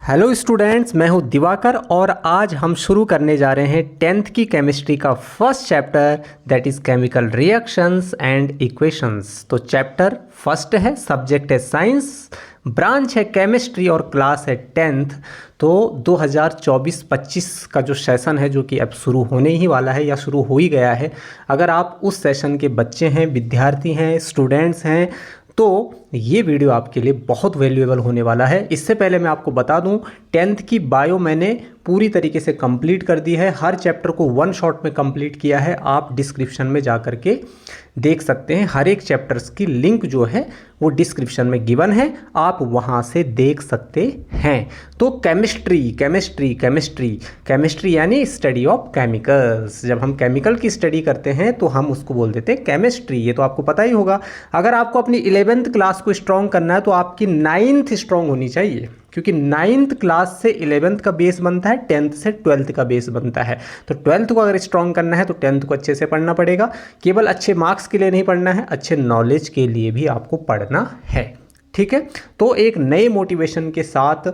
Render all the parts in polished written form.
Hello students, मैं हूं दिवाकर और आज हम शुरू करने जा रहे हैं 10th की केमिस्ट्री का first chapter that is chemical reactions and equations. तो चैप्टर फर्स्ट है, सब्जेक्ट है साइंस, ब्रांच है केमिस्ट्री और क्लास है 10th। तो 2024-25 का जो सेशन है जो कि अब शुरू होने ही वाला है या शुरू हो ही गया है, अगर आप उस सेशन के बच्चे हैं, विद्यार्थी हैं, स्टूडेंट्स हैं, तो ये वीडियो आपके लिए बहुत वैल्यूएबल होने वाला है। इससे पहले मैं आपको बता दूं, 10th की बायो मैंने पूरी तरीके से कंप्लीट कर दी है, हर चैप्टर को वन शॉट में कंप्लीट किया है। आप डिस्क्रिप्शन में जा कर के देख सकते हैं, हर एक चैप्टर्स की लिंक जो है वो डिस्क्रिप्शन में गिवन है, आप वहाँ से देख सकते हैं। तो केमिस्ट्री केमिस्ट्री केमिस्ट्री केमिस्ट्री यानी स्टडी ऑफ केमिकल्स। जब हम केमिकल की स्टडी करते हैं तो हम उसको बोल देते हैं केमिस्ट्री। ये तो आपको पता ही होगा। अगर आपको अपनी 11th क्लास को स्ट्रॉन्ग करना है तो आपकी 9th स्ट्रॉन्ग होनी चाहिए, क्योंकि 9th क्लास से 11th का बेस बनता है, 10th से 12th का बेस बनता है। तो 12th को अगर स्ट्रॉन्ग करना है तो 10th को अच्छे से पढ़ना पड़ेगा। केवल अच्छे मार्क्स के लिए नहीं पढ़ना है, अच्छे नॉलेज के लिए भी आपको पढ़ना है। ठीक है, तो एक नए मोटिवेशन के साथ,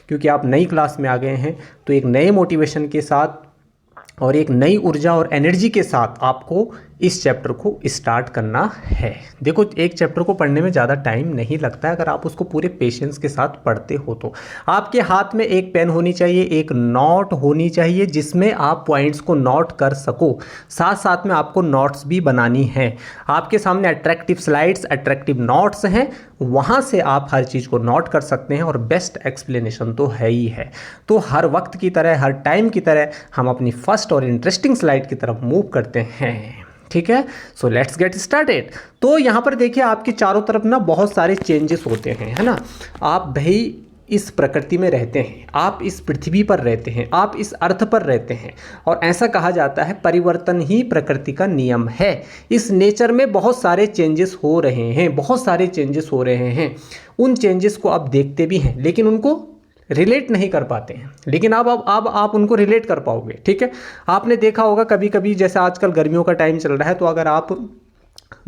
क्योंकि आप नई क्लास में आ गए हैं, तो एक नए मोटिवेशन के साथ और एक नई ऊर्जा और एनर्जी के साथ आपको इस चैप्टर को स्टार्ट करना है। देखो, एक चैप्टर को पढ़ने में ज़्यादा टाइम नहीं लगता है, अगर आप उसको पूरे पेशेंस के साथ पढ़ते हो तो। आपके हाथ में एक पेन होनी चाहिए, एक नोट होनी चाहिए जिसमें आप पॉइंट्स को नोट कर सको। साथ साथ में आपको नोट्स भी बनानी है। आपके सामने अट्रैक्टिव स्लाइड्स, अट्रैक्टिव नोट्स हैं, वहाँ से आप हर चीज़ को नोट कर सकते हैं और बेस्ट एक्सप्लेनेशन तो है ही है। तो हर वक्त की तरह, हर टाइम की तरह हम अपनी फर्स्ट और इंटरेस्टिंग स्लाइड की तरफ मूव करते हैं। ठीक है, सो लेट्स गेट स्टार्टेड। तो यहाँ पर देखिए, आपके चारों तरफ ना बहुत सारे चेंजेस होते हैं, है ना। आप भाई इस प्रकृति में रहते हैं, आप इस पृथ्वी पर रहते हैं, आप इस अर्थ पर रहते हैं, और ऐसा कहा जाता है परिवर्तन ही प्रकृति का नियम है। इस नेचर में बहुत सारे चेंजेस हो रहे हैं, बहुत सारे चेंजेस हो रहे हैं। उन चेंजेस को आप देखते भी हैं लेकिन उनको रिलेट नहीं कर पाते हैं, लेकिन अब आप उनको रिलेट कर पाओगे। ठीक है, आपने देखा होगा कभी कभी, जैसे आजकल गर्मियों का टाइम चल रहा है, तो अगर आप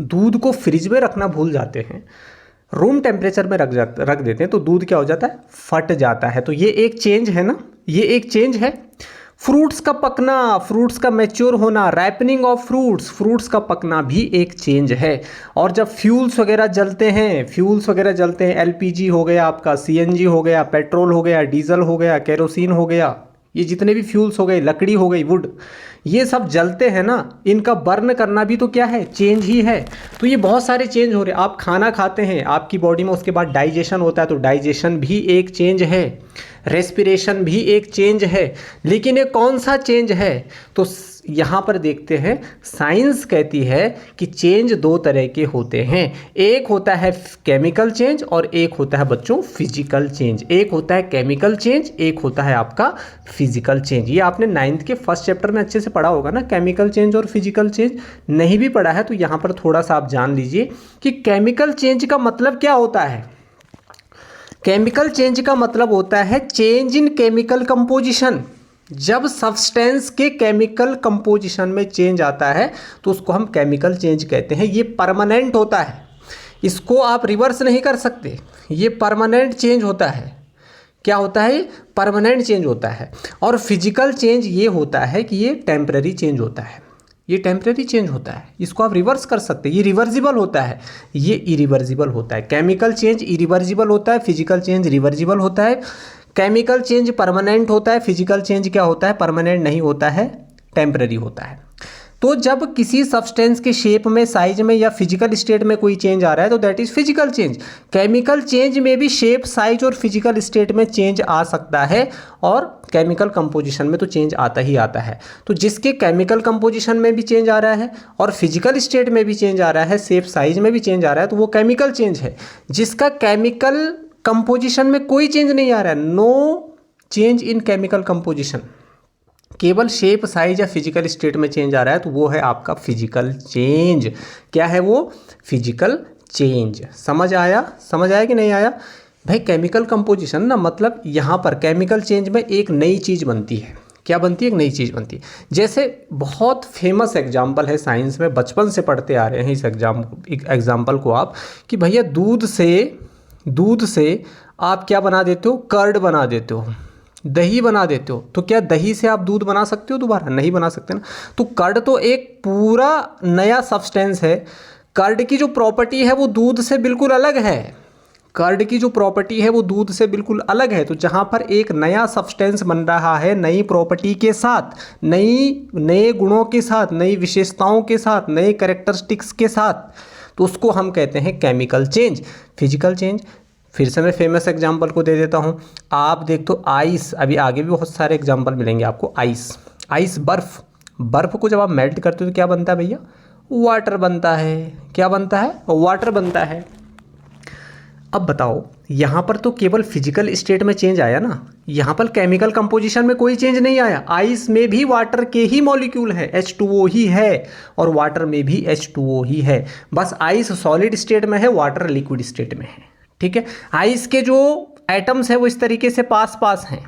दूध को फ्रिज में रखना भूल जाते हैं, रूम टेम्परेचर में रख देते हैं, तो दूध क्या हो जाता है, फट जाता है। तो ये एक चेंज है ना, ये एक चेंज है। फ्रूट्स का पकना, फ्रूट्स का मैच्योर होना, राइपनिंग ऑफ फ्रूट्स का पकना भी एक चेंज है। और जब फ्यूल्स वगैरह जलते हैं, एलपीजी हो गया आपका, सीएनजी हो गया, पेट्रोल हो गया, डीजल हो गया, केरोसिन हो गया, ये जितने भी फ्यूल्स हो गए, लकड़ी हो गई, वुड, ये सब जलते हैं ना, इनका बर्न करना भी तो क्या है, चेंज ही है। तो ये बहुत सारे चेंज हो रहे हैं। आप खाना खाते हैं, आपकी बॉडी में उसके बाद डाइजेशन होता है, तो डाइजेशन भी एक चेंज है, रेस्पिरेशन भी एक चेंज है। लेकिन ये कौन सा चेंज है, तो यहाँ पर देखते हैं, साइंस कहती है कि चेंज दो तरह के होते हैं। एक होता है केमिकल चेंज और एक होता है बच्चों फिजिकल चेंज। एक होता है केमिकल चेंज, एक होता है आपका फिजिकल चेंज। ये आपने 9th के फर्स्ट चैप्टर में अच्छे से पढ़ा होगा ना, केमिकल चेंज और फिजिकल चेंज। नहीं भी पढ़ा है तो यहाँ पर थोड़ा सा आप जान लीजिए कि केमिकल चेंज का मतलब क्या होता है। केमिकल चेंज का मतलब होता है चेंज इन केमिकल कंपोजिशन। जब सब्सटेंस के केमिकल कंपोजिशन में चेंज आता है तो उसको हम केमिकल चेंज कहते हैं। ये परमानेंट होता है, इसको आप रिवर्स नहीं कर सकते, ये परमानेंट चेंज होता है। क्या होता है, परमानेंट चेंज होता है। और फिजिकल चेंज ये होता है कि ये टेम्पररी चेंज होता है, ये टेम्परेरी चेंज होता है, इसको आप रिवर्स कर सकते हैं। ये रिवर्सिबल होता है, ये इरिवर्सिबल होता है। केमिकल चेंज इरिवर्सिबल होता है, फिजिकल चेंज रिवर्सिबल होता है। केमिकल चेंज परमानेंट होता है, फिजिकल चेंज क्या होता है, परमानेंट नहीं होता है, टेम्पररी होता है। तो जब किसी सब्सटेंस के शेप में, साइज में या फिजिकल स्टेट में कोई चेंज आ रहा है तो that is physical change. Chemical change में भी शेप, साइज और फिजिकल स्टेट में चेंज आ सकता है, और केमिकल कंपोजिशन में तो चेंज आता ही आता है। तो जिसके केमिकल कंपोजिशन में भी चेंज आ रहा है और फिजिकल स्टेट में भी चेंज आ रहा है, शेप साइज में भी चेंज आ रहा है, तो वो केमिकल चेंज है। जिसका केमिकल कंपोजिशन में कोई चेंज नहीं आ रहा है, no change in chemical composition, केवल शेप, साइज या फिजिकल स्टेट में चेंज आ रहा है, तो वो है आपका फिजिकल चेंज। क्या है वो, फिजिकल चेंज। समझ आया कि नहीं आया भाई। केमिकल कंपोजिशन ना, मतलब यहाँ पर केमिकल चेंज में एक नई चीज़ बनती है। क्या बनती है, एक नई चीज़ बनती है। जैसे बहुत फेमस एग्जाम्पल है साइंस में, बचपन से पढ़ते आ रहे हैं इस एग्जाम्पल को आप, कि भैया दूध से आप क्या बना देते हो, कर्ड बना देते हो, दही बना देते हो। तो क्या दही से आप दूध बना सकते हो दोबारा? नहीं बना सकते ना। तो कर्ड तो एक पूरा नया सब्सटेंस है। कर्ड की जो प्रॉपर्टी है वो दूध से बिल्कुल अलग है। कर्ड की जो प्रॉपर्टी है वो दूध से बिल्कुल अलग है। तो जहाँ पर एक नया सब्सटेंस बन रहा है नई प्रॉपर्टी के साथ, नए गुणों के साथ, नई विशेषताओं के साथ, नए कैरेक्टरिस्टिक्स के साथ, तो उसको हम कहते हैं केमिकल चेंज, फिजिकल चेंज। फिर से मैं फेमस एग्जांपल को दे देता हूँ। आप देख तो आइस, अभी आगे भी बहुत सारे एग्जांपल मिलेंगे आपको। आइस बर्फ़ को जब आप मेल्ट करते हो तो क्या बनता है भैया? वाटर बनता है। क्या बनता है? वाटर बनता है। अब बताओ, यहाँ पर तो केवल फिजिकल स्टेट में चेंज आया ना, यहाँ पर केमिकल कंपोजिशन में कोई चेंज नहीं आया। आइस में भी वाटर के ही मॉलिक्यूल है, H2O ही है, और वाटर में भी H2O ही है। बस आइस सॉलिड स्टेट में है, वाटर लिक्विड स्टेट में है। ठीक है, आइस के जो एटम्स है वो इस तरीके से पास पास हैं,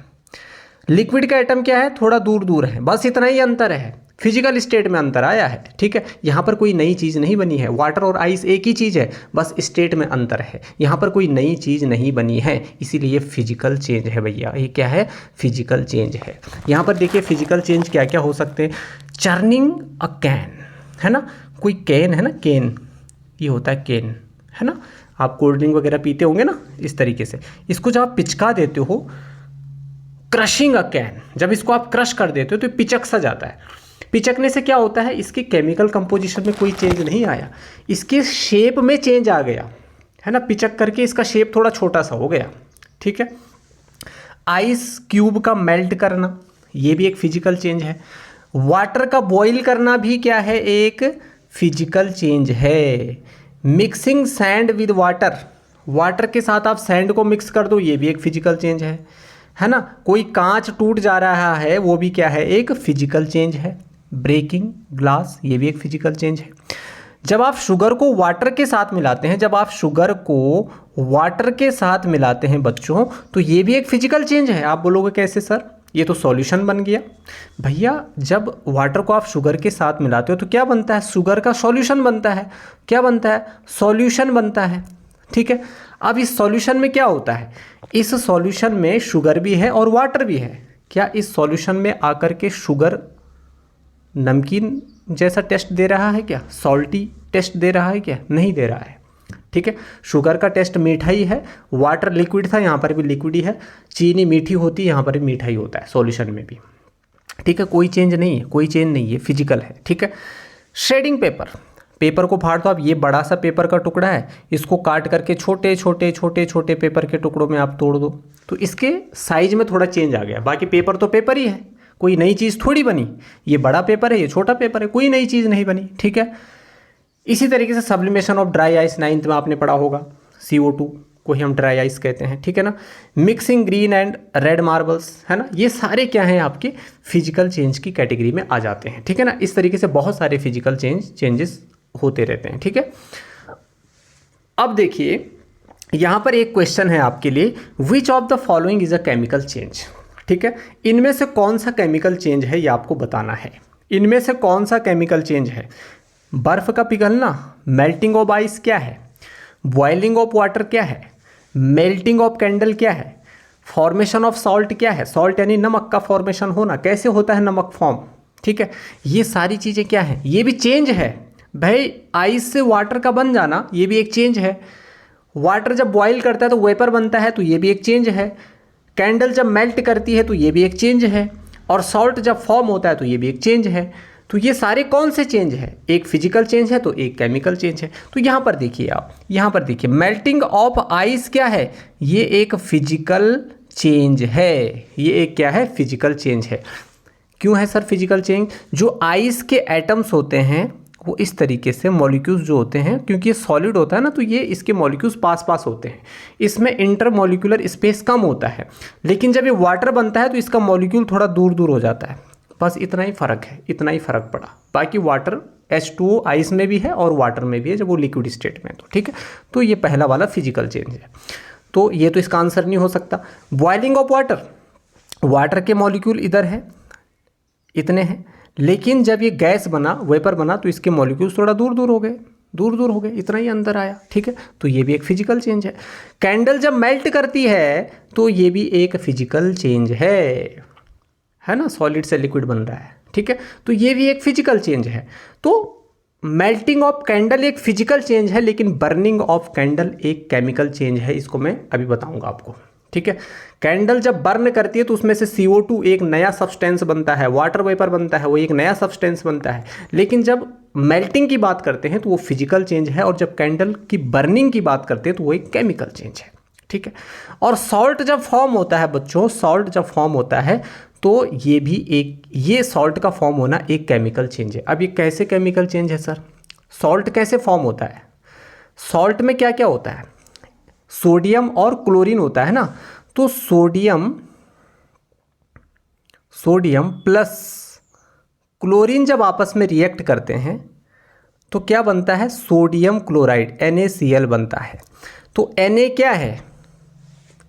लिक्विड का एटम क्या है, थोड़ा दूर दूर है, बस इतना ही अंतर है। फिजिकल स्टेट में अंतर आया है। ठीक है, यहाँ पर कोई नई चीज़ नहीं बनी है। वाटर और आइस एक ही चीज़ है, बस स्टेट में अंतर है। यहाँ पर कोई नई चीज़ नहीं बनी है, इसीलिए फिजिकल चेंज है भैया। ये क्या है? फिजिकल चेंज है। यहाँ पर देखिए फिजिकल चेंज क्या क्या हो सकते हैं। चर्निंग अ कैन, है ना, कोई कैन है ना, कैन, ये होता है कैन, है ना। आप कोल्ड ड्रिंक वगैरह पीते होंगे ना, इस तरीके से। इसको जब आप पिचका देते हो, क्रशिंग अ कैन, जब इसको आप क्रश कर देते हो तो पिचक सा जाता है। पिचकने से क्या होता है, इसके केमिकल कंपोजिशन में कोई चेंज नहीं आया, इसके शेप में चेंज आ गया, है ना। पिचक करके इसका शेप थोड़ा छोटा सा हो गया। ठीक है, आइस क्यूब का मेल्ट करना, ये भी एक फिजिकल चेंज है। वाटर का बॉईल करना भी क्या है, एक फिजिकल चेंज है। Mixing sand with water, water के साथ आप सैंड को मिक्स कर दो, ये भी एक फिजिकल चेंज है ना। कोई कांच टूट जा रहा है, वो भी क्या है, एक फिजिकल चेंज है। ब्रेकिंग ग्लास, ये भी एक फिजिकल चेंज है। जब आप शुगर को वाटर के साथ मिलाते हैं, जब आप शुगर को वाटर के साथ मिलाते हैं बच्चों, तो ये भी एक फिजिकल चेंज है। आप बोलोगे कैसे सर, ये तो सॉल्यूशन बन गया। भैया जब वाटर को आप शुगर के साथ मिलाते हो तो क्या बनता है, शुगर का सॉल्यूशन बनता है। क्या बनता है, सॉल्यूशन बनता है। ठीक है, अब इस सॉल्यूशन में क्या होता है, इस सॉल्यूशन में शुगर भी है और वाटर भी है। क्या इस सॉल्यूशन में आकर के शुगर नमकीन जैसा टेस्ट दे रहा है क्या, सॉल्टी टेस्ट दे रहा है क्या? नहीं दे रहा है। ठीक है, शुगर का टेस्ट मीठा ही है, वाटर लिक्विड था, यहाँ पर भी लिक्विड ही है। चीनी मीठी होती है, यहाँ पर भी मीठा ही होता है सॉल्यूशन में भी। ठीक है, कोई चेंज नहीं है, कोई चेंज नहीं है, फिजिकल है। ठीक है, शेडिंग पेपर, पेपर को फाड़ दो आप, ये बड़ा सा पेपर का टुकड़ा है, इसको काट करके छोटे छोटे छोटे छोटे पेपर के टुकड़ों में आप तोड़ दो, तो इसके साइज में थोड़ा चेंज आ गया। बाकी पेपर तो पेपर ही है, कोई नई चीज़ थोड़ी बनी। ये बड़ा पेपर है, ये छोटा पेपर है, कोई नई चीज़ नहीं बनी। ठीक है, इसी तरीके से sublimation of dry ice 9th में आपने पढ़ा होगा, CO2 को ही हम ड्राई आइस कहते हैं। ठीक है ना, mixing green and red marbles, है ना, ये सारे क्या हैं, आपके फिजिकल चेंज की कैटेगरी में आ जाते हैं। ठीक है ना, इस तरीके से बहुत सारे फिजिकल चेंजेस होते रहते हैं। ठीक है, अब देखिए यहाँ पर एक क्वेश्चन है आपके लिए, which of the following is a chemical change. ठीक है, इनमें से कौन सा केमिकल चेंज है ये आपको बताना है। इनमें से कौन सा केमिकल चेंज है, बर्फ का पिघलना, मेल्टिंग ऑफ आइस क्या है, बॉइलिंग ऑफ वाटर क्या है, मेल्टिंग ऑफ कैंडल क्या है, फॉर्मेशन ऑफ सॉल्ट क्या है, सॉल्ट यानी नमक का फॉर्मेशन होना, कैसे होता है नमक फॉर्म। ठीक है, ये सारी चीज़ें क्या हैं, ये भी चेंज है भाई। आइस से वाटर का बन जाना, ये भी एक चेंज है। वाटर जब बॉयल करता है तो वेपर बनता है, तो ये भी एक चेंज है। कैंडल जब मेल्ट करती है तो ये भी एक चेंज है, और सॉल्ट जब फॉर्म होता है तो ये भी एक चेंज है। तो ये सारे कौन से चेंज है, एक फिजिकल चेंज है तो एक केमिकल चेंज है। तो यहाँ पर देखिए आप, यहाँ पर देखिए मेल्टिंग ऑफ आइस क्या है, ये एक फिजिकल चेंज है। ये एक क्या है, फिजिकल चेंज है। क्यों है सर फिजिकल चेंज, जो आइस के एटम्स होते हैं वो इस तरीके से मॉलिक्यूल्स जो होते हैं, क्योंकि ये सॉलिड होता है ना, तो ये इसके मॉलिक्यूल्स पास पास होते हैं, इसमें इंटरमॉलिक्यूलर स्पेस कम होता है। लेकिन जब ये वाटर बनता है तो इसका मॉलिक्यूल थोड़ा दूर दूर हो जाता है। बस इतना ही फ़र्क है, इतना ही फ़र्क पड़ा। बाकी वाटर H2O आइस में भी है और वाटर में भी है जब वो लिक्विड स्टेट में है। तो ठीक है, तो ये पहला वाला फिजिकल चेंज है, तो ये तो इसका आंसर नहीं हो सकता। बॉइलिंग ऑफ वाटर, वाटर के मॉलिक्यूल इधर है, इतने हैं, लेकिन जब ये गैस बना, वेपर बना, तो इसके मॉलिक्यूल्स थोड़ा दूर दूर हो गए। दूर दूर हो गए, इतना ही अंदर आया, ठीक है। तो ये भी एक फिजिकल चेंज है। कैंडल जब मेल्ट करती है तो ये भी एक फिजिकल चेंज है ना, सॉलिड से लिक्विड बन रहा है, ठीक है। तो ये भी एक फिजिकल चेंज है। तो मेल्टिंग ऑफ कैंडल एक फिजिकल चेंज है, लेकिन बर्निंग ऑफ कैंडल एक केमिकल चेंज है। इसको मैं अभी बताऊंगा आपको, ठीक है। कैंडल जब बर्न करती है तो उसमें से CO2 एक नया सब्सटेंस बनता है, वाटर वेपर बनता है, वो एक नया सब्सटेंस बनता है। लेकिन जब मेल्टिंग की बात करते हैं तो वो फिजिकल चेंज है, और जब कैंडल की बर्निंग की बात करते हैं तो वो एक केमिकल चेंज है, ठीक है। और सॉल्ट जब फॉर्म होता है बच्चों, सॉल्ट जब फॉर्म होता है तो ये भी एक, ये सॉल्ट का फॉर्म होना एक केमिकल चेंज है। अब ये कैसे केमिकल चेंज है सर? सॉल्ट कैसे फॉर्म होता है? सॉल्ट में क्या क्या होता है? सोडियम और क्लोरीन होता है ना। तो सोडियम प्लस क्लोरीन जब आपस में रिएक्ट करते हैं तो क्या बनता है? सोडियम क्लोराइड, NaCl बनता है। तो Na क्या है?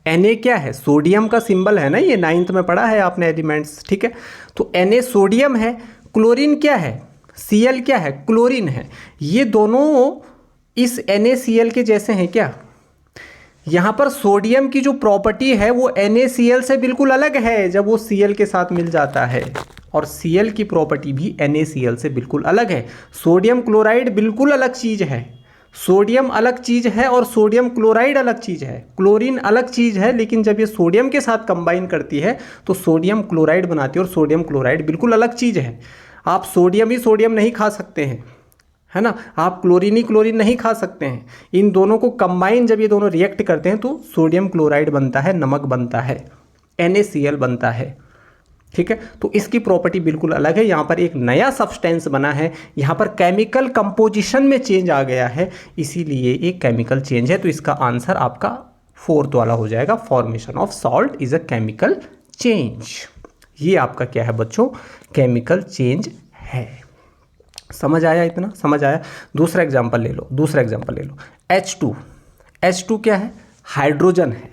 Na क्या है? सोडियम का सिंबल है ना, ये 9th में पढ़ा है आपने एलिमेंट्स, ठीक है। तो Na सोडियम है, क्लोरीन क्या है? Cl क्या है? क्लोरीन है। ये दोनों इस NaCl के जैसे हैं क्या? यहाँ पर सोडियम की जो प्रॉपर्टी है वो NaCl से बिल्कुल अलग है जब वो Cl के साथ मिल जाता है, और Cl की प्रॉपर्टी भी NaCl से बिल्कुल अलग है। सोडियम क्लोराइड बिल्कुल अलग चीज़ है, सोडियम अलग चीज़ है और सोडियम क्लोराइड अलग चीज़ है, क्लोरीन अलग चीज़ है। लेकिन जब ये सोडियम के साथ कंबाइन करती है तो सोडियम क्लोराइड बनाती है, और सोडियम क्लोराइड बिल्कुल अलग चीज़ है। आप सोडियम ही सोडियम नहीं खा सकते हैं, है ना, आप क्लोरीन ही क्लोरीन नहीं खा सकते हैं। इन दोनों को कंबाइन जब ये दोनों रिएक्ट करते हैं तो सोडियम क्लोराइड बनता है, नमक बनता है, NaCl बनता है, ठीक है। तो इसकी प्रॉपर्टी बिल्कुल अलग है। यहाँ पर एक नया सब्सटेंस बना है, यहाँ पर केमिकल कंपोजिशन में चेंज आ गया है, इसीलिए एक केमिकल चेंज है। तो इसका आंसर आपका 4th वाला हो जाएगा, formation of salt is a chemical change. ये आपका क्या है बच्चों? केमिकल चेंज है। समझ आया? इतना समझ आया? दूसरा एग्जाम्पल ले लो, H2 क्या है? हाइड्रोजन है,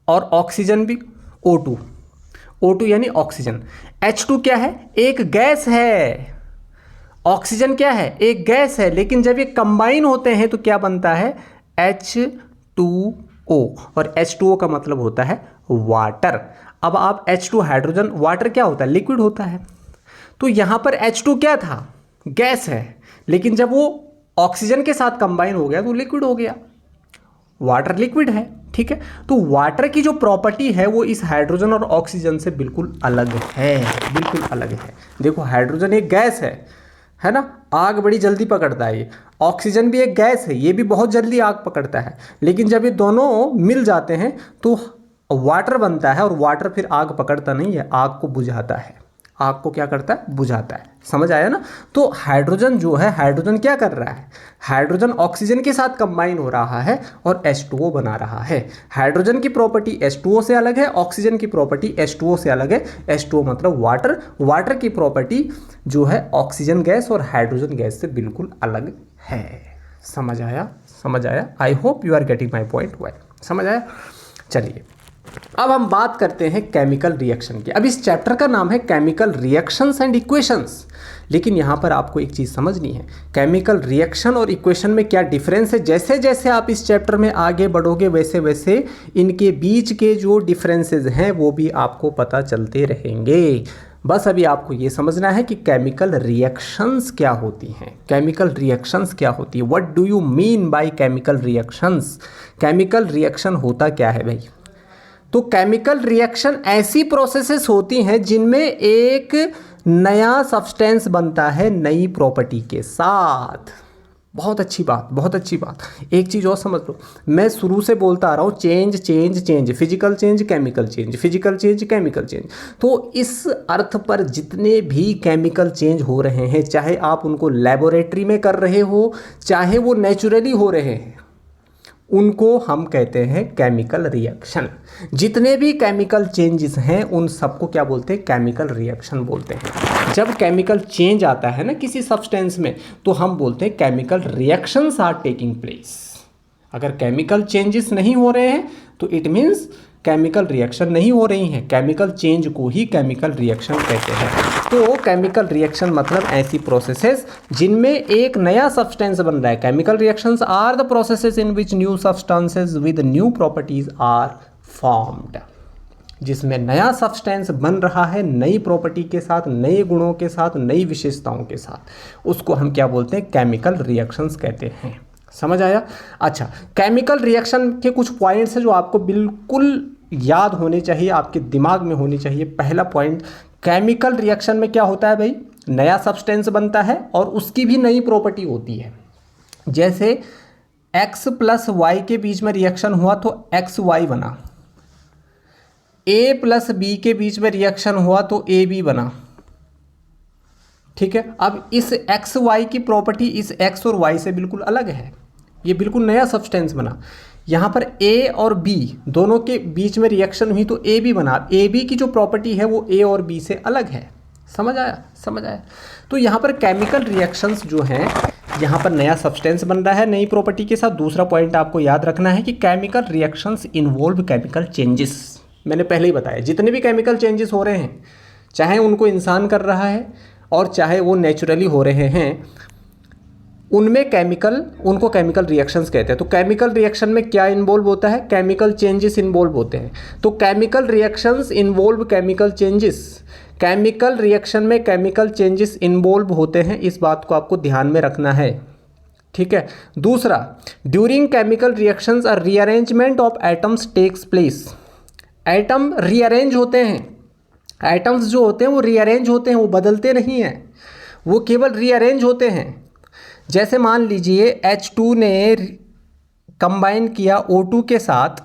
और ऑक्सीजन भी O2 यानी ऑक्सीजन। H2 क्या है? एक गैस है। ऑक्सीजन क्या है? एक गैस है। लेकिन जब ये कंबाइन होते हैं तो क्या बनता है? H2O, और H2O का मतलब होता है वाटर। अब आप H2 हाइड्रोजन, वाटर क्या होता है? लिक्विड होता है। तो यहाँ पर H2 क्या था? गैस है, लेकिन जब वो ऑक्सीजन के साथ कंबाइन हो गया तो लिक्विड हो गया। वाटर लिक्विड है, ठीक है। तो वाटर की जो प्रॉपर्टी है वो इस हाइड्रोजन और ऑक्सीजन से बिल्कुल अलग है, बिल्कुल अलग है। देखो, हाइड्रोजन एक गैस है ना, आग बड़ी जल्दी पकड़ता है। ये ऑक्सीजन भी एक गैस है, ये भी बहुत जल्दी आग पकड़ता है। लेकिन जब ये दोनों मिल जाते हैं तो वाटर बनता है, और वाटर फिर आग पकड़ता नहीं है, आग को बुझाता है। आग को क्या करता है? बुझाता है। समझ आया ना? तो हाइड्रोजन जो है, हाइड्रोजन क्या कर रहा है? हाइड्रोजन ऑक्सीजन के साथ कंबाइन हो रहा है और H2O बना रहा है। हाइड्रोजन की प्रॉपर्टी H2O से अलग है, ऑक्सीजन की प्रॉपर्टी H2O से अलग है। H2O मतलब वाटर, वाटर की प्रॉपर्टी जो है ऑक्सीजन गैस और हाइड्रोजन गैस से बिल्कुल अलग है। समझ आया? समझ आया? I hope you are getting my point well. समझ आया? चलिए, अब हम बात करते हैं केमिकल रिएक्शन की। अब इस चैप्टर का नाम है केमिकल रिएक्शंस एंड इक्वेशंस, लेकिन यहाँ पर आपको एक चीज़ समझनी है, केमिकल रिएक्शन और इक्वेशन में क्या डिफरेंस है। जैसे जैसे आप इस चैप्टर में आगे बढ़ोगे वैसे वैसे इनके बीच के जो डिफरेंसेस हैं वो भी आपको पता चलते रहेंगे। बस अभी आपको ये समझना है कि केमिकल रिएक्शंस क्या होती हैं। केमिकल रिएक्शंस क्या होती है? What do you mean by chemical reactions? Chemical reaction होता क्या है भाई? तो केमिकल रिएक्शन ऐसी प्रोसेसेस होती हैं जिनमें एक नया सब्सटेंस बनता है नई प्रॉपर्टी के साथ। बहुत अच्छी बात, बहुत अच्छी बात। एक चीज़ और समझ लो, मैं शुरू से बोलता आ रहा हूँ change change change, physical change chemical change, physical change chemical change. तो इस अर्थ पर जितने भी केमिकल चेंज हो रहे हैं, चाहे आप उनको लेबोरेटरी में कर रहे हो, चाहे वो नेचुरली हो रहे हैं, उनको हम कहते हैं केमिकल रिएक्शन। जितने भी केमिकल चेंजेस हैं उन सबको क्या बोलते हैं? केमिकल रिएक्शन बोलते हैं। जब केमिकल चेंज आता है ना किसी सब्सटेंस में तो हम बोलते हैं chemical reactions are taking place. अगर केमिकल चेंजेस नहीं हो रहे हैं तो इट मीन्स केमिकल रिएक्शन नहीं हो रही हैं, केमिकल चेंज को ही केमिकल रिएक्शन कहते हैं। तो केमिकल रिएक्शन मतलब ऐसी प्रोसेसेस जिनमें एक नया सब्सटेंस बन रहा है। Chemical reactions are the processes in which new substances with new properties are formed, जिसमें नया सब्सटेंस बन रहा है नई प्रॉपर्टी के साथ, नए गुणों के साथ, नई विशेषताओं के साथ, उसको हम क्या बोलते हैं? केमिकल रिएक्शंस कहते हैं। समझ आया? अच्छा, केमिकल रिएक्शन के कुछ पॉइंट्स हैं जो आपको बिल्कुल याद होने चाहिए, आपके दिमाग में होने चाहिए। पहला पॉइंट, केमिकल रिएक्शन में क्या होता है भाई? नया सब्सटेंस बनता है और उसकी भी नई प्रॉपर्टी होती है। जैसे x प्लस वाई के बीच में रिएक्शन हुआ तो एक्स वाई बना, a प्लस बी के बीच में रिएक्शन हुआ तो ए बी बना। ठीक है, अब इस एक्स वाई की प्रॉपर्टी इस एक्स और वाई से बिल्कुल अलग है, ये बिल्कुल नया सब्सटेंस बना। यहाँ पर ए और बी दोनों के बीच में रिएक्शन हुई तो ए बी बना। ए बी की जो प्रॉपर्टी है वो ए और बी से अलग है। समझ आया? समझ आया? तो यहाँ पर केमिकल रिएक्शंस जो हैं, यहाँ पर नया सब्सटेंस बन रहा है नई प्रॉपर्टी के साथ। दूसरा पॉइंट आपको याद रखना है कि chemical reactions involve chemical changes. मैंने पहले ही बताया, जितने भी केमिकल चेंजेस हो रहे हैं, चाहे उनको इंसान कर रहा है और चाहे वो नेचुरली हो रहे हैं, उनमें उनको केमिकल रिएक्शंस कहते हैं। तो केमिकल रिएक्शन में क्या इन्वॉल्व होता है? केमिकल चेंजेस इन्वॉल्व होते हैं। तो chemical reactions involve chemical changes, chemical reaction में केमिकल चेंजेस इन्वॉल्व होते हैं, इस बात को आपको ध्यान में रखना है। ठीक है। दूसरा, during chemical reactions a rearrangement of atoms takes place. Atom rearrange होते हैं, एटम्स जो होते हैं वो रीअरेंज होते हैं, वो बदलते नहीं हैं, वो केवल रीअरेंज होते हैं। जैसे मान लीजिए H2 ने कंबाइन किया O2 के साथ,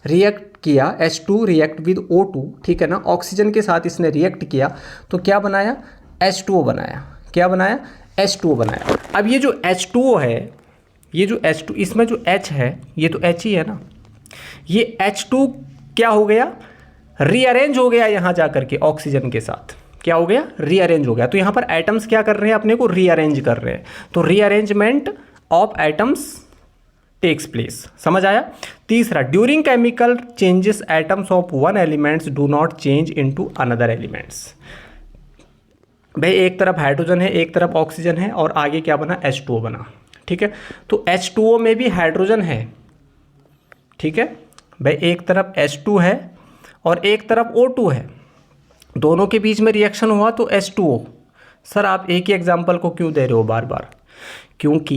रिएक्ट किया, H2 रिएक्ट विद O2, ठीक है ना, ऑक्सीजन के साथ इसने रिएक्ट किया तो क्या बनाया? H2O बनाया। क्या बनाया? H2O बनाया। अब ये जो H2O है, ये जो H2, इसमें जो H है ये तो H ही है ना, ये H2 क्या हो गया? रीअरेंज हो गया यहाँ जाकर के ऑक्सीजन के साथ। क्या हो गया? रीअरेंज हो गया। तो यहाँ पर एटम्स क्या कर रहे हैं? अपने को रीअरेंज कर रहे हैं। तो rearrangement of atoms takes place. समझ आया? तीसरा, during chemical changes atoms of one elements do not change into another elements. भाई एक तरफ हाइड्रोजन है, एक तरफ ऑक्सीजन है और आगे क्या बना? H2O बना। ठीक है, तो H2O में भी हाइड्रोजन है। ठीक है भाई, एक तरफ H2 है और एक तरफ O2 है, दोनों के बीच में रिएक्शन हुआ तो H2O। सर आप एक ही एग्जांपल को क्यों दे रहे हो बार बार? क्योंकि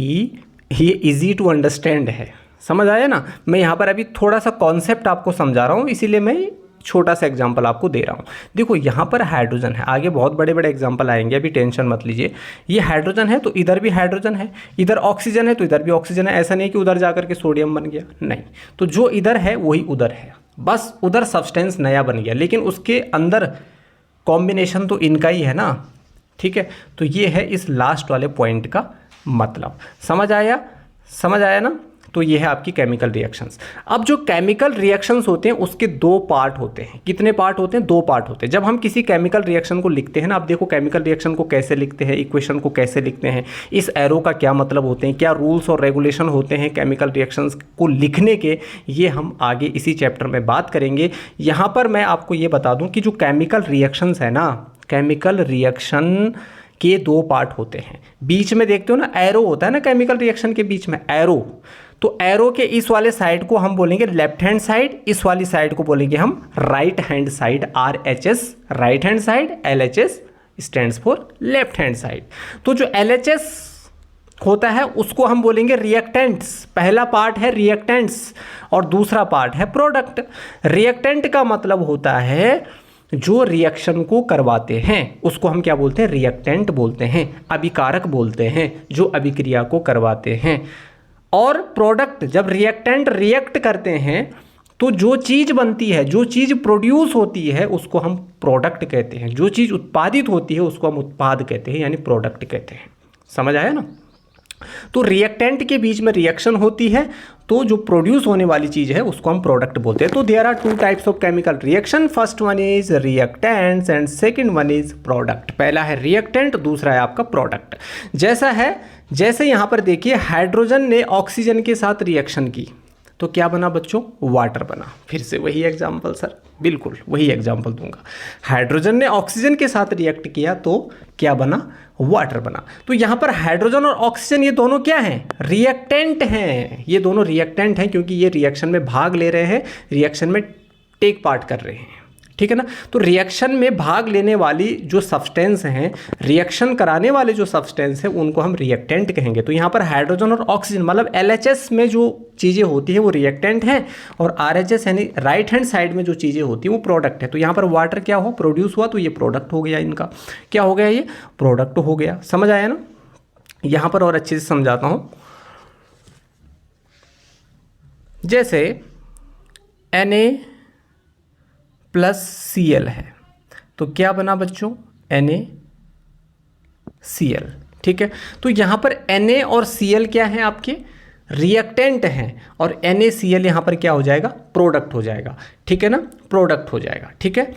ये इजी टू अंडरस्टैंड है। समझ आया ना? मैं यहाँ पर अभी थोड़ा सा कॉन्सेप्ट आपको समझा रहा हूँ, इसीलिए मैं छोटा सा एग्जांपल आपको दे रहा हूँ। देखो यहाँ पर हाइड्रोजन है, आगे बहुत बड़े बड़े एग्जांपल आएंगे, अभी टेंशन मत लीजिए। ये हाइड्रोजन है तो इधर भी हाइड्रोजन है, इधर ऑक्सीजन है तो इधर भी ऑक्सीजन है। ऐसा नहीं कि उधर जाकर के सोडियम बन गया, नहीं। तो जो इधर है वही उधर है, बस उधर सब्सटेंस नया बन गया, लेकिन उसके अंदर कॉम्बिनेशन तो इनका ही है ना। ठीक है, तो ये है इस लास्ट वाले पॉइंट का मतलब। समझ आया? समझ आया ना? तो ये है आपकी केमिकल रिएक्शंस। अब जो केमिकल रिएक्शंस होते हैं उसके दो पार्ट होते हैं। कितने पार्ट होते हैं? दो पार्ट होते हैं। जब हम किसी केमिकल रिएक्शन को लिखते हैं ना, आप देखो केमिकल रिएक्शन को कैसे लिखते हैं, इक्वेशन को कैसे लिखते हैं, इस एरो का क्या मतलब होते हैं, क्या रूल्स और रेगुलेशन होते हैं केमिकल रिएक्शंस को लिखने के, ये हम आगे इसी चैप्टर में बात करेंगे। यहाँ पर मैं आपको ये बता दूँ कि जो केमिकल रिएक्शंस है ना, केमिकल रिएक्शन के दो पार्ट होते हैं। बीच में देखते हो ना एरो होता है ना केमिकल रिएक्शन के बीच में, एरो। तो एरो के इस वाले साइड को हम बोलेंगे लेफ्ट हैंड साइड, इस वाली साइड को बोलेंगे हम right hand side, RHS right hand side, LHS stands for left hand side. तो जो LHS होता है उसको हम बोलेंगे रिएक्टेंट्स। पहला पार्ट है रिएक्टेंट्स और दूसरा पार्ट है प्रोडक्ट। रिएक्टेंट का मतलब होता है जो रिएक्शन को करवाते हैं, उसको हम क्या बोलते हैं? रिएक्टेंट बोलते हैं, अभिकारक बोलते हैं, जो अभिक्रिया को करवाते हैं। और प्रोडक्ट, जब रिएक्टेंट रिएक्ट करते हैं तो जो चीज़ बनती है, जो चीज़ प्रोड्यूस होती है उसको हम प्रोडक्ट कहते हैं। जो चीज़ उत्पादित होती है उसको हम उत्पाद कहते हैं, यानी प्रोडक्ट कहते हैं। समझ आया ना? तो रिएक्टेंट के बीच में रिएक्शन होती है तो जो प्रोड्यूस होने वाली चीज़ है उसको हम प्रोडक्ट बोलते हैं। तो there are two types of chemical reaction, first one is reactants and second one is product. पहला है रिएक्टेंट, दूसरा है आपका प्रोडक्ट। जैसे यहाँ पर देखिए हाइड्रोजन ने ऑक्सीजन के साथ रिएक्शन की, तो क्या बना बच्चों, वाटर बना। फिर से वही एग्जाम्पल सर, बिल्कुल वही एग्जाम्पल दूंगा। हाइड्रोजन ने ऑक्सीजन के साथ रिएक्ट किया तो क्या बना, वाटर बना। तो यहाँ पर हाइड्रोजन और ऑक्सीजन ये दोनों क्या हैं, रिएक्टेंट हैं। ये दोनों रिएक्टेंट हैं क्योंकि ये रिएक्शन में भाग ले रहे हैं, रिएक्शन में टेक पार्ट कर रहे हैं, ठीक है ना। तो रिएक्शन में भाग लेने वाली जो सब्सटेंस हैं, रिएक्शन कराने वाले जो सब्सटेंस हैं, उनको हम रिएक्टेंट कहेंगे। तो यहाँ पर हाइड्रोजन और ऑक्सीजन मतलब LHS में जो चीज़ें होती है वो रिएक्टेंट हैं, और RHS यानी राइट हैंड साइड में जो चीज़ें होती हैं वो प्रोडक्ट है। तो यहाँ पर वाटर क्या हो, प्रोड्यूस हुआ, तो ये प्रोडक्ट हो गया, इनका क्या हो गया, ये प्रोडक्ट हो गया। समझ आया ना। यहाँ पर और अच्छे से समझाता हूँ। जैसे Na+Cl है तो क्या बना बच्चों, NaCl, ठीक है। तो यहाँ पर Na और Cl क्या है, आपके रिएक्टेंट हैं, और NaCl यहाँ पर क्या हो जाएगा, प्रोडक्ट हो जाएगा, ठीक है ना, प्रोडक्ट हो जाएगा, ठीक है।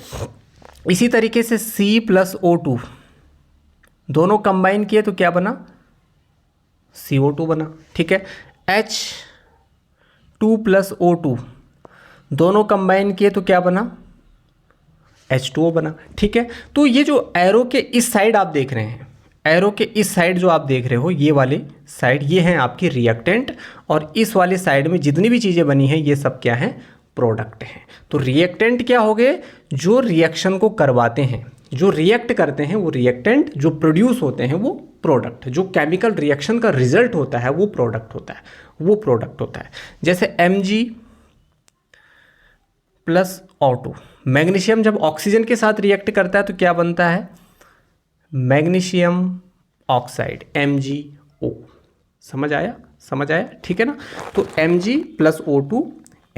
इसी तरीके से C+O2 दोनों कंबाइन किए तो क्या बना, CO2 बना, ठीक है। H2+O2 दोनों कंबाइन किए तो क्या बना, H2O बना, ठीक है। तो ये जो एरो के इस साइड आप देख रहे हैं, एरो के इस साइड जो आप देख रहे हो, ये वाले साइड ये हैं आपकी रिएक्टेंट, और इस वाले साइड में जितनी भी चीज़ें बनी हैं ये सब क्या हैं, प्रोडक्ट हैं। तो रिएक्टेंट क्या हो गए, जो रिएक्शन को करवाते हैं, जो रिएक्ट करते हैं वो रिएक्टेंट, जो प्रोड्यूस होते हैं वो प्रोडक्ट, जो केमिकल रिएक्शन का रिजल्ट होता है वो प्रोडक्ट होता है, वो प्रोडक्ट होता है। जैसे Mg+O2, मैग्नीशियम जब ऑक्सीजन के साथ रिएक्ट करता है तो क्या बनता है, मैग्नीशियम ऑक्साइड, MgO। समझ आया, समझ आया, ठीक है ना। तो Mg+O2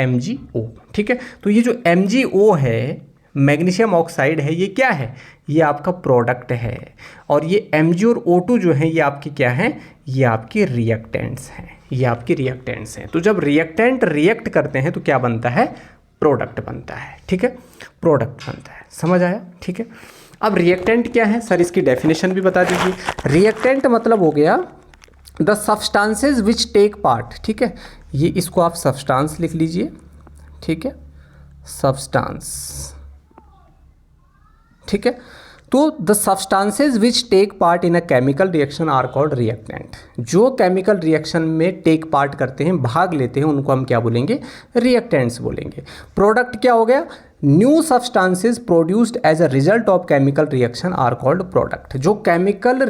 MgO, ठीक है। तो ये जो MgO है, मैग्नीशियम ऑक्साइड है, ये क्या है, ये आपका प्रोडक्ट है, और ये Mg और O2 जो है ये आपके क्या हैं, ये आपके रिएक्टेंट्स हैं, ये आपके रिएक्टेंट्स हैं। तो जब रिएक्टेंट रिएक्ट करते हैं तो क्या बनता है, प्रोडक्ट बनता है, ठीक है, प्रोडक्ट बनता है। समझ आया, ठीक है। अब रिएक्टेंट क्या है सर, इसकी डेफिनेशन भी बता दीजिए। रिएक्टेंट मतलब हो गया the substances which take part, ठीक है, ये इसको आप सब्सटेंस लिख लीजिए, ठीक है, सब्सटेंस, ठीक है। तो the substances which take part in a chemical reaction are called reactant. जो केमिकल रिएक्शन में टेक पार्ट करते हैं, भाग लेते हैं, उनको हम क्या बोलेंगे, रिएक्टेंट्स बोलेंगे। प्रोडक्ट क्या हो गया, new substances produced as a result of chemical reaction are called product. जो केमिकल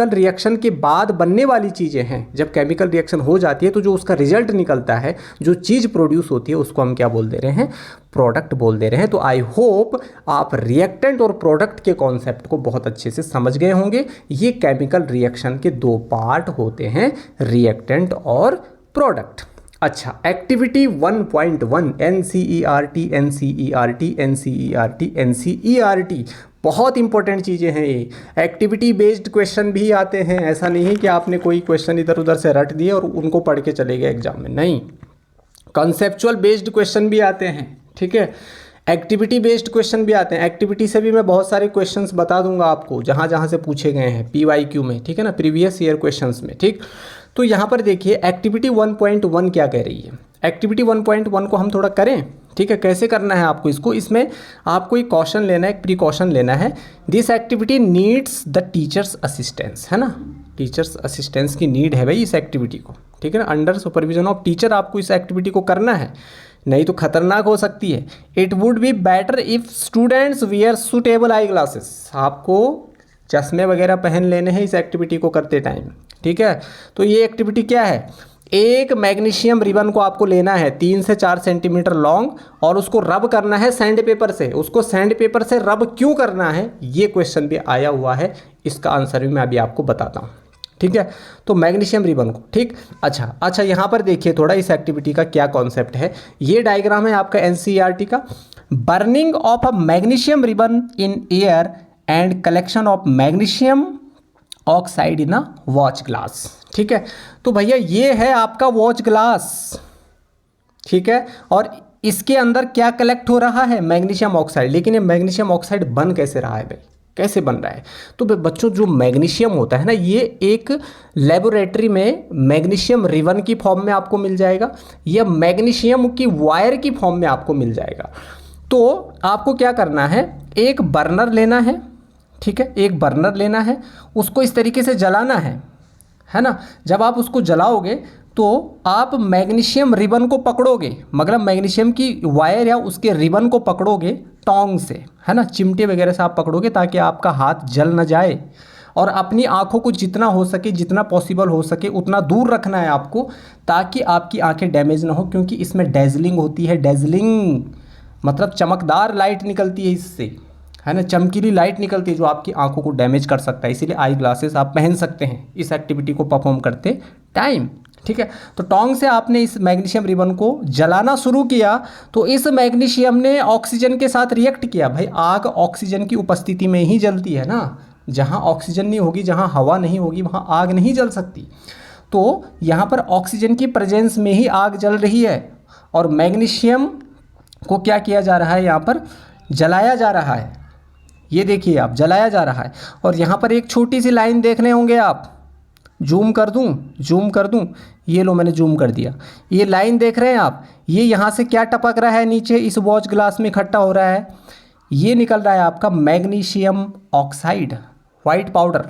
रिएक्शन के बाद बनने वाली चीज़ें हैं, जब केमिकल रिएक्शन हो जाती है तो जो उसका रिजल्ट निकलता है, जो चीज़ प्रोड्यूस होती है, उसको हम क्या बोल दे रहे हैं, प्रोडक्ट बोल दे रहे हैं। तो आई होप आप रिएक्टेंट और प्रोडक्ट के कॉन्सेप्ट को बहुत अच्छे से समझ गए होंगे। ये केमिकल रिएक्शन के दो पार्ट होते हैं, रिएक्टेंट और प्रोडक्ट। अच्छा, activity 1.1 NCERT NCERT NCERT NCERT बहुत इंपॉर्टेंट चीज़ें हैं ये। एक्टिविटी बेस्ड क्वेश्चन भी आते हैं, ऐसा नहीं है कि आपने कोई क्वेश्चन इधर उधर से रट दिए और उनको पढ़ के चले गए एग्जाम में, नहीं, कंसेप्चुअल बेस्ड क्वेश्चन भी आते हैं, ठीक है, एक्टिविटी बेस्ड क्वेश्चन भी आते हैं। एक्टिविटी से भी मैं बहुत सारे क्वेश्चंस बता दूंगा आपको, जहाँ जहाँ से पूछे गए हैं PYQ में, ठीक है ना, प्रीवियस ईयर क्वेश्चंस में, ठीक। तो यहाँ पर देखिए एक्टिविटी 1.1 क्या कह रही है। एक्टिविटी 1.1 को हम थोड़ा करें, ठीक है। कैसे करना है आपको इसको, इसमें आपको एक कॉशन लेना है, एक प्रिकॉशन लेना है। This activity needs the teachers assistance, है ना, टीचर्स असिस्टेंस की नीड है भाई इस एक्टिविटी को, ठीक है ना। अंडर सुपरविजन ऑफ टीचर आपको इस एक्टिविटी को करना है, नहीं तो खतरनाक हो सकती है। It would be better if students wear suitable eye glasses. आपको चश्मे वगैरह पहन लेने हैं इस एक्टिविटी को करते टाइम, ठीक है। तो ये एक्टिविटी क्या है, एक मैग्नीशियम रिबन को आपको लेना है 3 से 4 सेंटीमीटर लॉन्ग, और उसको रब करना है सैंड पेपर से। उसको सैंड पेपर से रब क्यों करना है, ये क्वेश्चन भी आया हुआ है, इसका आंसर भी मैं अभी आपको बताता हूँ, ठीक है। तो मैग्नीशियम रिबन को, ठीक। अच्छा यहाँ पर देखिए थोड़ा इस एक्टिविटी का क्या कॉन्सेप्ट है। ये डायग्राम है आपका NCERT का। Burning of a magnesium ribbon in air and collection of magnesium oxide in a watch glass, ठीक है। तो भैया ये है आपका वॉच ग्लास, ठीक है, और इसके अंदर क्या कलेक्ट हो रहा है, मैग्नीशियम ऑक्साइड। लेकिन ये मैग्नीशियम ऑक्साइड बन कैसे रहा है भाई, कैसे बन रहा है। तो बच्चों जो मैग्नीशियम होता है ना, ये एक लेबोरेटरी में मैग्नीशियम रिबन की फॉर्म में आपको मिल जाएगा या मैग्नीशियम की वायर की फॉर्म में आपको मिल जाएगा। तो आपको क्या करना है, एक बर्नर लेना है, ठीक है, एक बर्नर लेना है, उसको इस तरीके से जलाना है ना। जब आप उसको जलाओगे तो आप मैग्नीशियम रिबन को पकड़ोगे, मतलब मैग्नीशियम की वायर या उसके रिबन को पकड़ोगे टोंग से, है ना, चिमटे वगैरह से आप पकड़ोगे ताकि आपका हाथ जल न जाए। और अपनी आँखों को जितना हो सके, जितना पॉसिबल हो सके उतना दूर रखना है आपको, ताकि आपकी आँखें डैमेज ना हो, क्योंकि इसमें डेजलिंग होती है। डेजलिंग मतलब चमकदार लाइट निकलती है इससे, है ना, चमकीली लाइट निकलती है जो आपकी आंखों को डैमेज कर सकता है। इसीलिए आई ग्लासेस आप पहन सकते हैं इस एक्टिविटी को परफॉर्म करते टाइम, ठीक है। तो टोंग से आपने इस मैग्नीशियम रिबन को जलाना शुरू किया तो इस मैग्नीशियम ने ऑक्सीजन के साथ रिएक्ट किया। भाई आग ऑक्सीजन की उपस्थिति में ही जलती है ना, जहाँ ऑक्सीजन नहीं होगी, जहाँ हवा नहीं होगी, वहाँ आग नहीं जल सकती। तो यहाँ पर ऑक्सीजन की प्रेजेंस में ही आग जल रही है और मैग्नीशियम को क्या किया जा रहा है, यहाँ पर जलाया जा रहा है। ये देखिए आप, जलाया जा रहा है। और यहाँ पर एक छोटी सी लाइन देख रहे होंगे आप, जूम कर दूँ, जूम कर दूँ, ये लो मैंने जूम कर दिया। ये लाइन देख रहे हैं आप, ये यहाँ से क्या टपक रहा है नीचे इस वॉच ग्लास में इकट्ठा हो रहा है, ये निकल रहा है आपका मैग्नीशियम ऑक्साइड, वाइट पाउडर,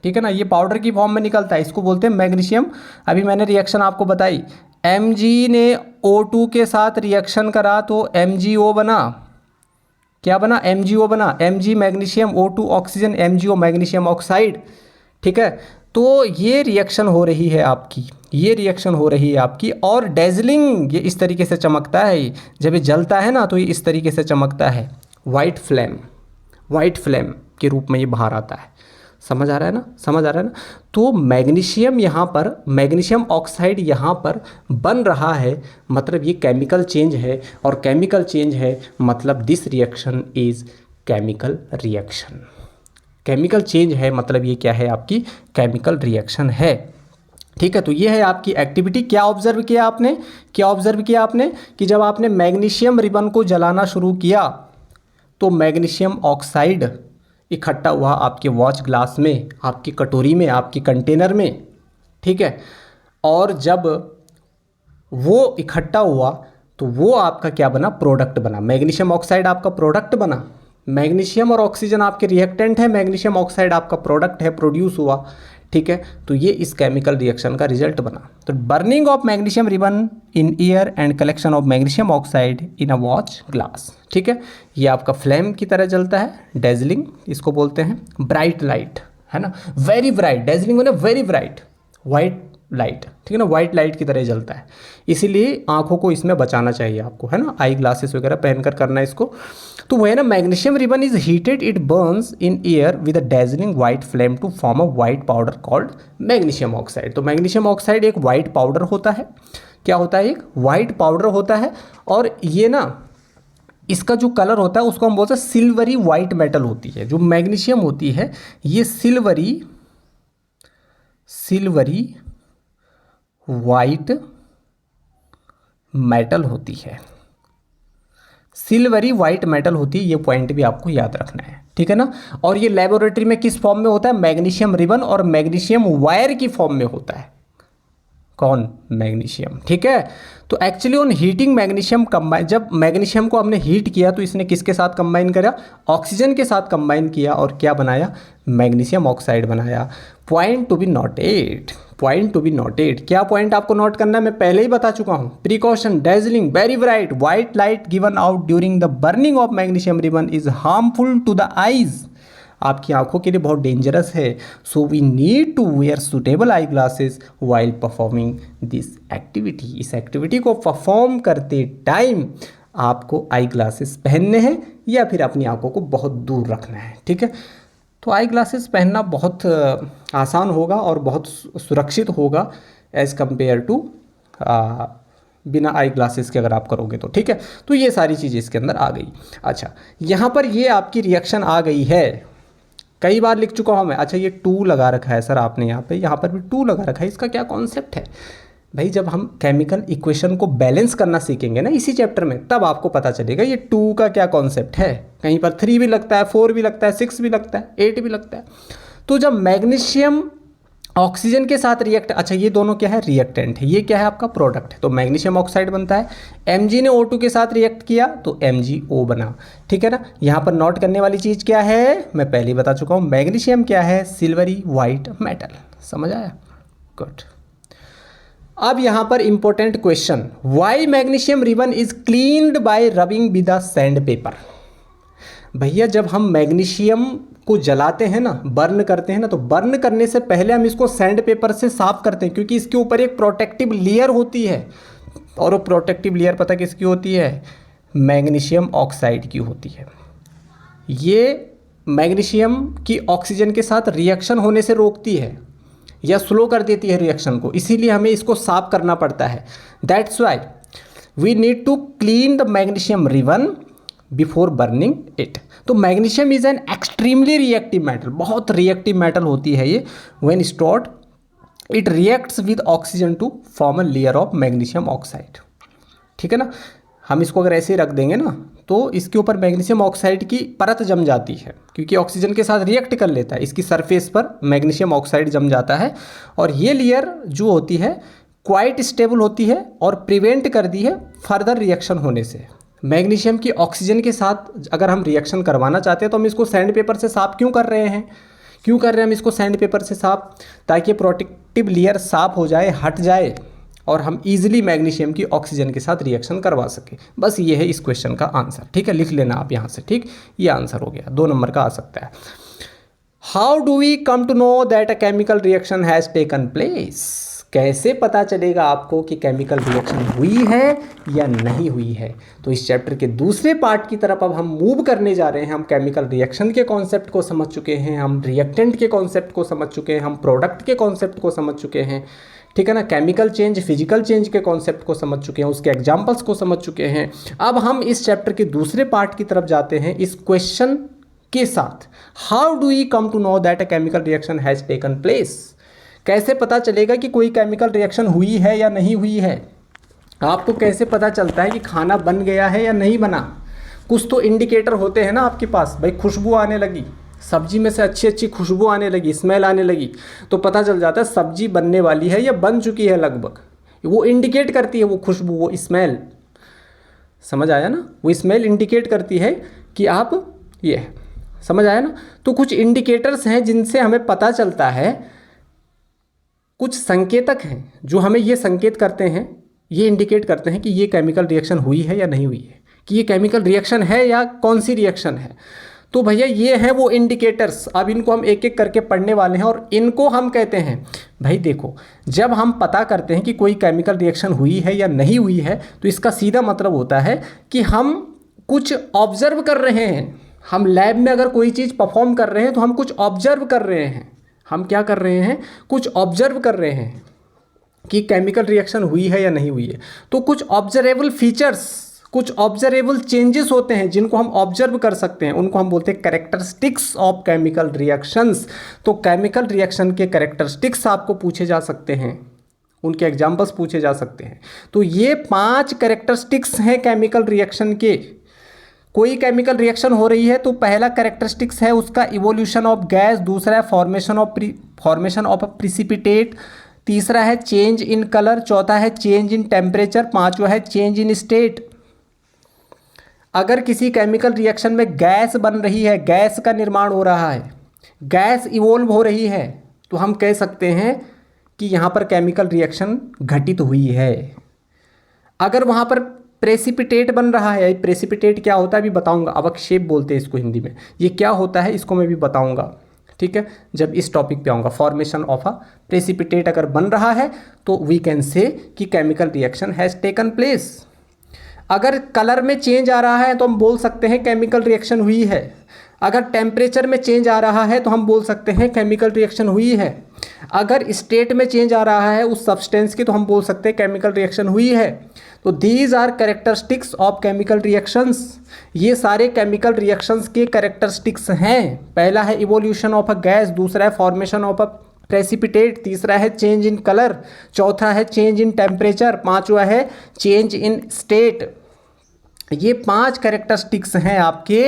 ठीक है ना। ये पाउडर की फॉर्म में निकलता है, इसको बोलते हैं मैग्नीशियम। अभी मैंने रिएक्शन आपको बताई, Mg ने O2 के साथ रिएक्शन करा तो MgO बना, क्या बना, MgO बना, Mg magnesium, O2 oxygen, MgO magnesium oxide, ठीक है। तो ये रिएक्शन हो रही है आपकी, ये रिएक्शन हो रही है आपकी। और डेजलिंग, ये इस तरीके से चमकता है, जब ये जलता है ना तो ये इस तरीके से चमकता है, वाइट फ्लेम, वाइट फ्लेम के रूप में ये बाहर आता है। समझ आ रहा है ना, समझ आ रहा है ना। तो मैग्नीशियम यहाँ पर, मैग्नीशियम ऑक्साइड यहाँ पर बन रहा है, मतलब ये केमिकल चेंज है, और केमिकल चेंज है मतलब this reaction is chemical reaction. Chemical change है मतलब ये क्या है, आपकी केमिकल रिएक्शन है, ठीक है। तो ये है आपकी एक्टिविटी। क्या ऑब्जर्व किया आपने, क्या ऑब्जर्व किया आपने कि जब आपने मैग्नीशियम रिबन को जलाना शुरू किया तो मैग्नीशियम ऑक्साइड इकट्ठा हुआ आपके वॉच ग्लास में, आपकी कटोरी में, आपकी कंटेनर में, ठीक है। और जब वो इकट्ठा हुआ तो वो आपका क्या बना, प्रोडक्ट बना। मैग्नीशियम ऑक्साइड आपका प्रोडक्ट बना। मैग्नीशियम और ऑक्सीजन आपके रिएक्टेंट है, मैग्नीशियम ऑक्साइड आपका प्रोडक्ट है, प्रोड्यूस हुआ, ठीक है। तो ये इस केमिकल रिएक्शन का रिजल्ट बना। तो burning of magnesium ribbon in air and collection of magnesium oxide in a watch glass, ठीक है। ये आपका फ्लेम की तरह जलता है, डेजलिंग इसको बोलते हैं, ब्राइट लाइट, है ना, वेरी ब्राइट, डेजलिंग मतलब वेरी ब्राइट, वाइट लाइट, ठीक है ना, वाइट लाइट की तरह जलता है। इसीलिए आंखों को इसमें बचाना चाहिए आपको, है ना, आई ग्लासेस वगैरह पहनकर करना है इसको। तो वह ना, magnesium ribbon is heated, it burns in air with a dazzling white flame to form a white powder called magnesium oxide. तो मैग्नीशियम ऑक्साइड एक वाइट पाउडर होता है, क्या होता है, एक वाइट पाउडर होता है। और ये ना, इसका जो कलर होता है उसको हम बोलते हैं सिल्वरी वाइट मेटल होती है। जो मैग्नीशियम होती है ये सिल्वरी वाइट मेटल होती है, सिल्वरी वाइट मेटल होती है। ये पॉइंट भी आपको याद रखना है, ठीक है ना। और ये लेबोरेटरी में किस फॉर्म में होता है, मैग्नीशियम रिबन और मैग्नीशियम वायर की फॉर्म में होता है। कौन, मैग्नीशियम, ठीक है। तो actually on heating magnesium combine, जब मैग्नीशियम को हमने हीट किया तो इसने किसके साथ कंबाइन करा, ऑक्सीजन के साथ कंबाइन किया और क्या बनाया, मैग्नीशियम ऑक्साइड बनाया। Point to be noted, point to be noted, क्या पॉइंट आपको नोट करना है, मैं पहले ही बता चुका हूँ। Precaution, dazzling very bright white light given out during the burning of magnesium ribbon is harmful to the eyes, आपकी आंखों के लिए बहुत डेंजरस है। So we need to wear suitable eye glasses while performing this activity. इस activity को perform करते time आपको आई ग्लासेस पहनने हैं या फिर अपनी आंखों को बहुत दूर रखना है, ठीक है। तो आई ग्लासेस पहनना बहुत आसान होगा और बहुत सुरक्षित होगा एज़ कम्पेयर टू बिना आई ग्लासेस के अगर आप करोगे तो, ठीक है। तो ये सारी चीज़ें इसके अंदर आ गई। अच्छा, यहाँ पर ये आपकी रिएक्शन आ गई है, कई बार लिख चुका हूँ मैं। अच्छा, ये 2 लगा रखा है सर आपने, यहाँ पर भी 2 लगा रखा है, इसका क्या कॉन्सेप्ट है, भाई जब हम केमिकल इक्वेशन को बैलेंस करना सीखेंगे ना इसी चैप्टर में, तब आपको पता चलेगा ये 2 का क्या कॉन्सेप्ट है। कहीं पर 3 भी लगता है, 4 भी लगता है, 6 भी लगता है, 8 भी लगता है। तो जब मैग्नीशियम ऑक्सीजन के साथ रिएक्ट, अच्छा ये दोनों क्या है, रिएक्टेंट है, ये क्या है आपका प्रोडक्ट है, तो मैग्नीशियम ऑक्साइड बनता है। Mg ने O2 के साथ रिएक्ट किया तो MgO बना, ठीक है ना। यहाँ पर नोट करने वाली चीज़ क्या है, मैं पहले ही बता चुका हूँ, मैग्नीशियम क्या है, सिल्वरी वाइट मेटल। समझ आया, गुड। अब यहाँ पर important question, why magnesium ribbon is cleaned by rubbing with the sand paper. भैया जब हम मैग्नीशियम को जलाते हैं ना, बर्न करते हैं ना, तो बर्न करने से पहले हम इसको सैंड पेपर से साफ करते हैं, क्योंकि इसके ऊपर एक प्रोटेक्टिव लेयर होती है, और वो प्रोटेक्टिव लेयर पता किसकी होती है, मैग्नीशियम ऑक्साइड की होती है। ये मैग्नीशियम की ऑक्सीजन के साथ रिएक्शन होने से रोकती है या स्लो कर देती है रिएक्शन को, इसीलिए हमें इसको साफ करना पड़ता है। That's why we need to clean the magnesium ribbon before burning it. तो magnesium is an extremely reactive metal, बहुत रिएक्टिव मेटल होती है ये। When stored it reacts with oxygen to form a layer of magnesium oxide, ठीक है ना। हम इसको अगर ऐसे ही रख देंगे ना, तो इसके ऊपर मैग्नीशियम ऑक्साइड की परत जम जाती है, क्योंकि ऑक्सीजन के साथ रिएक्ट कर लेता है, इसकी सरफेस पर मैग्नीशियम ऑक्साइड जम जाता है, और ये लेयर जो होती है क्वाइट स्टेबल होती है और प्रिवेंट कर दी है फर्दर रिएक्शन होने से। मैग्नीशियम की ऑक्सीजन के साथ अगर हम रिएक्शन करवाना चाहते हैं तो हम इसको सैंड पेपर से साफ क्यों कर रहे हैं, क्यों कर रहे हैं हम इसको सैंड पेपर से साफ, ताकि प्रोटेक्टिव लेयर साफ हो जाए, हट जाए, और हम इजीली मैग्नीशियम की ऑक्सीजन के साथ रिएक्शन करवा सकें। बस ये है इस क्वेश्चन का आंसर, ठीक है, लिख लेना आप यहाँ से, ठीक, ये आंसर हो गया, 2 नंबर का आ सकता है। How do we come to know that a chemical reaction has taken place. कैसे पता चलेगा आपको कि केमिकल रिएक्शन हुई है या नहीं हुई है। तो इस चैप्टर के दूसरे पार्ट की तरफ अब हम मूव करने जा रहे हैं। हम केमिकल रिएक्शन के कॉन्सेप्ट को समझ चुके हैं, हम रिएक्टेंट के कॉन्सेप्ट को समझ चुके हैं, हम प्रोडक्ट के कॉन्सेप्ट को समझ चुके हैं, ठीक है ना, केमिकल चेंज, फिजिकल चेंज के कॉन्सेप्ट को समझ चुके हैं, उसके एग्जाम्पल्स को समझ चुके हैं। अब हम इस चैप्टर के दूसरे पार्ट की तरफ जाते हैं इस क्वेश्चन के साथ, how do we come to know that a chemical reaction has taken place. कैसे पता चलेगा कि कोई केमिकल रिएक्शन हुई है या नहीं हुई है। आपको कैसे पता चलता है कि खाना बन गया है या नहीं बना। कुछ तो इंडिकेटर होते हैं ना आपके पास, भाई खुशबू आने लगी, सब्जी में से अच्छी अच्छी खुशबू आने लगी, स्मेल आने लगी, तो पता चल जाता है सब्जी बनने वाली है या बन चुकी है लगभग। वो इंडिकेट करती है, वो खुशबू, वो स्मेल, समझ आया ना, वो स्मेल इंडिकेट करती है कि आप ये है, समझ आया ना। तो कुछ इंडिकेटर्स हैं जिनसे हमें पता चलता है, कुछ संकेतक हैं जो हमें ये संकेत करते हैं, ये इंडिकेट करते हैं कि ये केमिकल रिएक्शन हुई है या नहीं हुई है, कि ये केमिकल रिएक्शन है या कौन सी रिएक्शन है। तो भैया ये हैं वो इंडिकेटर्स। अब इनको हम एक एक करके पढ़ने वाले हैं और इनको हम कहते हैं, भाई देखो, जब हम पता करते हैं कि कोई केमिकल रिएक्शन हुई है या नहीं हुई है, तो इसका सीधा मतलब होता है कि हम कुछ ऑब्जर्व कर रहे हैं। हम लैब में अगर कोई चीज़ परफॉर्म कर रहे हैं तो हम कुछ ऑब्जर्व कर रहे हैं। हम क्या कर रहे हैं, कुछ ऑब्जर्व कर रहे हैं कि केमिकल रिएक्शन हुई है या नहीं हुई है। तो कुछ ऑब्जर्वेबल फीचर्स, कुछ ऑब्जर्वेबल चेंजेस होते हैं जिनको हम ऑब्जर्व कर सकते हैं, उनको हम बोलते हैं कैरेक्टरिस्टिक्स ऑफ केमिकल रिएक्शंस। तो केमिकल रिएक्शन के कैरेक्टरिस्टिक्स आपको पूछे जा सकते हैं, उनके एग्जाम्पल्स पूछे जा सकते हैं। तो ये 5 कैरेक्टरिस्टिक्स हैं केमिकल रिएक्शन के। कोई केमिकल रिएक्शन हो रही है तो पहला कैरेक्टरिस्टिक्स है उसका इवोल्यूशन ऑफ गैस, दूसरा है फॉर्मेशन ऑफ प्रिसिपिटेट, तीसरा है चेंज इन कलर, चौथा है चेंज इन टेम्परेचर, पांचवा है चेंज इन स्टेट। अगर किसी केमिकल रिएक्शन में गैस बन रही है, गैस का निर्माण हो रहा है, गैस इवोल्व हो रही है, तो हम कह सकते हैं कि यहाँ पर केमिकल रिएक्शन घटित हुई है। अगर वहाँ पर प्रेसिपिटेट बन रहा है, प्रेसिपिटेट क्या होता है अभी बताऊंगा, अवक्षेप बोलते हैं इसको हिंदी में, ये क्या होता है इसको मैं भी बताऊंगा, ठीक है, जब इस टॉपिक पे आऊँगा। फॉर्मेशन ऑफ अ प्रेसिपिटेट अगर बन रहा है तो वी कैन से कि chemical reaction has taken place. अगर कलर में चेंज आ रहा है तो हम बोल सकते हैं केमिकल रिएक्शन हुई है। अगर टेम्परेचर में चेंज आ रहा है तो हम बोल सकते हैं केमिकल रिएक्शन हुई है। अगर स्टेट में चेंज आ रहा है उस सब्सटेंस की तो हम बोल सकते हैं केमिकल रिएक्शन हुई है। तो these are characteristics of chemical reactions. ये सारे केमिकल रिएक्शंस के कैरेक्टरिस्टिक्स हैं। पहला है इवोल्यूशन ऑफ अ गैस, दूसरा है फॉर्मेशन ऑफ अ प्रेसिपिटेट, तीसरा है चेंज इन कलर, चौथा है चेंज इन टेम्परेचर, पांचवा है चेंज इन स्टेट। ये 5 कैरेक्टरिस्टिक्स हैं आपके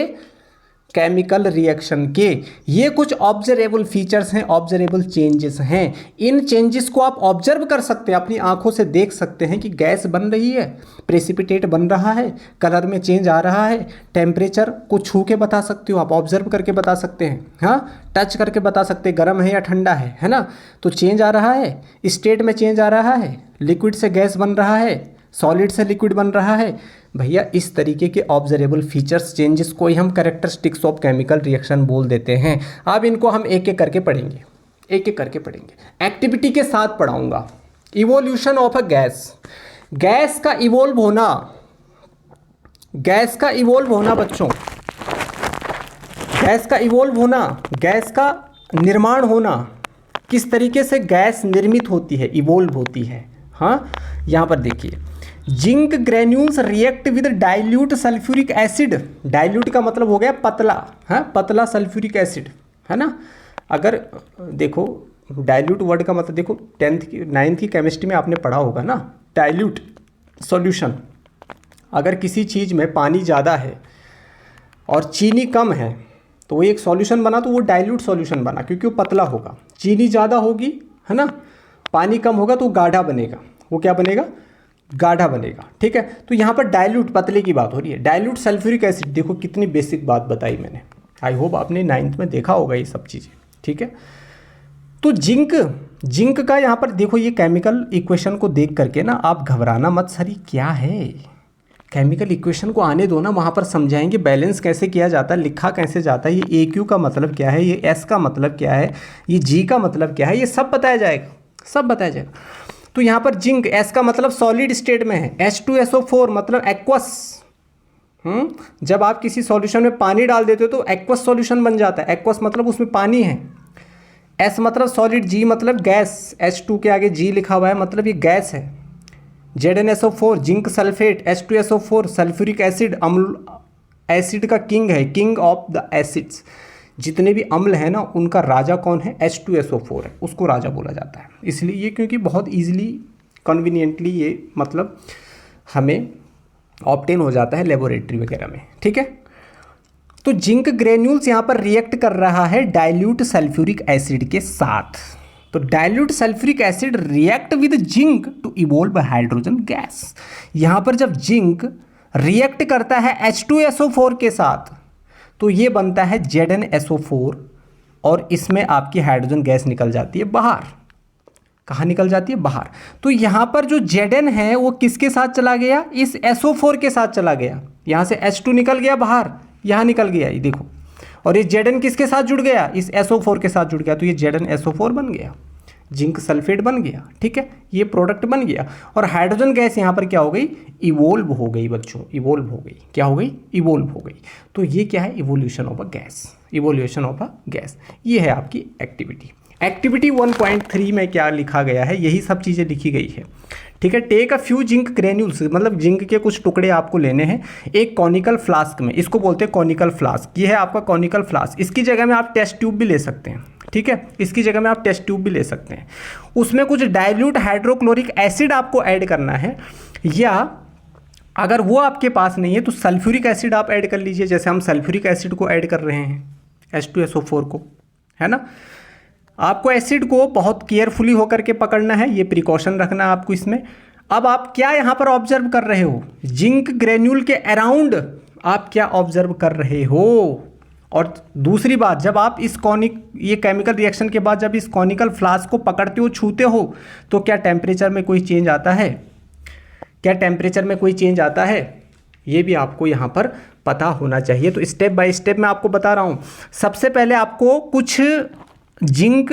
केमिकल रिएक्शन के। ये कुछ ऑब्जर्वेबल फीचर्स हैं, ऑब्जर्वेबल चेंजेस हैं। इन चेंजेस को आप ऑब्जर्व कर सकते हैं, अपनी आंखों से देख सकते हैं कि गैस बन रही है, प्रेसिपिटेट बन रहा है, कलर में चेंज आ रहा है, टेम्परेचर को छू के बता सकते हो आप, ऑब्जर्व करके बता सकते हैं, हाँ, टच करके बता सकते हैं गर्म है या ठंडा है ना। तो चेंज आ रहा है, स्टेट में चेंज आ रहा है, लिक्विड से गैस बन रहा है, सॉलिड से लिक्विड बन रहा है। भैया इस तरीके के ऑब्जर्वेबल फीचर्स चेंजेस को ही हम कैरेक्टरिस्टिक्स ऑफ केमिकल रिएक्शन बोल देते हैं। अब इनको हम एक एक करके पढ़ेंगे, एक एक करके पढ़ेंगे, एक्टिविटी के साथ पढ़ाऊंगा। Evolution of a gas, gas का इवोल्व होना, गैस का इवोल्व होना बच्चों, गैस का इवोल्व होना, गैस का निर्माण होना, किस तरीके से गैस निर्मित होती है, इवोल्व होती है। हाँ, यहाँ पर देखिए, zinc granules react with dilute sulphuric acid, dilute का मतलब हो गया पतला, हाँ, पतला सल्फ्यूरिक एसिड, है ना। अगर देखो डाइल्यूट वर्ड का मतलब देखो 10th की 9th की केमिस्ट्री में आपने पढ़ा होगा ना, डाइल्यूट सॉल्यूशन। अगर किसी चीज़ में पानी ज़्यादा है और चीनी कम है तो वो एक सॉल्यूशन बना, तो वो डाइल्यूट सॉल्यूशन बना क्योंकि वो पतला होगा। चीनी ज़्यादा होगी, है ना, पानी कम होगा तो वो गाढ़ा बनेगा। वो क्या बनेगा, गाढ़ा बनेगा, ठीक है। तो यहाँ पर डाइल्यूट पतले की बात हो रही है। डाइल्यूट सल्फ्यूरिक एसिड, देखो कितनी बेसिक बात बताई मैंने, आई होप आपने 9th में देखा होगा ये सब चीज़ें, ठीक है। तो जिंक का यहाँ पर देखो, ये केमिकल इक्वेशन को देख करके ना आप घबराना मत, सर क्या है, केमिकल इक्वेशन को आने दो ना, वहाँ पर समझाएंगे बैलेंस कैसे किया जाता है, लिखा कैसे जाता है, ये AQ का मतलब क्या है, ये S का मतलब क्या है, ये G का मतलब क्या है, ये सब बताया जाएगा, सब बताया जाएगा। तो यहाँ पर जिंक, S का मतलब सॉलिड स्टेट में है, H2SO4 मतलब एक्वस। जब आप किसी सॉल्यूशन में पानी डाल देते हो तो एक्वस सॉल्यूशन बन जाता है। एक्वस मतलब उसमें पानी है। S मतलब सॉलिड, G मतलब गैस, H2 के आगे G लिखा हुआ है मतलब ये गैस है। ZnSO4 zinc sulphate, H2SO4 sulphuric acid, अम्ल, एसिड का किंग है, किंग ऑफ द एसिड्स। जितने भी अम्ल हैं ना उनका राजा कौन है, H2SO4 है, उसको राजा बोला जाता है। इसलिए ये क्योंकि बहुत ईजिली कन्वीनियंटली ये मतलब हमें ऑब्टेन हो जाता है लेबोरेटरी वगैरह में, ठीक है। तो जिंक ग्रेन्यूल्स यहाँ पर रिएक्ट कर रहा है डाइल्यूट सल्फ्यूरिक एसिड के साथ। तो dilute sulphuric acid react with zinc to evolve hydrogen gas. यहाँ पर जब जिंक रिएक्ट करता है H2SO4 के साथ तो ये बनता है ZnSO4 और इसमें आपकी हाइड्रोजन गैस निकल जाती है बाहर। कहाँ निकल जाती है, बाहर। तो यहाँ पर जो Zn है वो किसके साथ चला गया, इस SO4 के साथ चला गया। यहाँ से H2 निकल गया बाहर, यहाँ निकल गया, ये देखो। और ये Zn किसके साथ जुड़ गया, इस SO4 के साथ जुड़ गया, तो ये ZnSO4 बन गया, जिंक सल्फेट बन गया, ठीक है, ये प्रोडक्ट बन गया। और हाइड्रोजन गैस यहाँ पर क्या हो गई, इवोल्व हो गई बच्चों, इवोल्व हो गई, क्या हो गई, इवोल्व हो गई। तो ये क्या है, evolution of a gas, evolution of a gas, ये है आपकी एक्टिविटी। एक्टिविटी 1.3 में क्या लिखा गया है, यही सब चीज़ें लिखी गई है, ठीक है। Take a few zinc granules, मतलब जिंक के कुछ टुकड़े आपको लेने हैं एक कॉनिकल फ्लास्क में, इसको बोलते हैं कॉनिकल फ्लास्क। ये है आपका कॉनिकल फ्लास्क। इसकी जगह में आप टेस्ट ट्यूब भी ले सकते हैं, ठीक है, इसकी जगह में आप टेस्ट ट्यूब भी ले सकते हैं। उसमें कुछ डाइल्यूट हाइड्रोक्लोरिक एसिड आपको ऐड करना है, या अगर वो आपके पास नहीं है तो सल्फ्यूरिक एसिड आप ऐड कर लीजिए, जैसे हम सल्फ्यूरिक एसिड को ऐड कर रहे हैं H2SO4 को, है ना। आपको एसिड को बहुत केयरफुली होकर के पकड़ना है, ये प्रिकॉशन रखना है आपको इसमें। अब आप क्या यहाँ पर ऑब्जर्व कर रहे हो, जिंक ग्रेन्यूल के अराउंड आप क्या ऑब्जर्व कर रहे हो। और दूसरी बात, जब आप इस ये केमिकल रिएक्शन के बाद जब इस कॉनिकल फ्लास्क को पकड़ते हो, छूते हो, तो क्या टेम्परेचर में कोई चेंज आता है, क्या टेम्परेचर में कोई चेंज आता है, ये भी आपको यहाँ पर पता होना चाहिए। तो स्टेप बाय स्टेप मैं आपको बता रहा हूँ। सबसे पहले आपको कुछ जिंक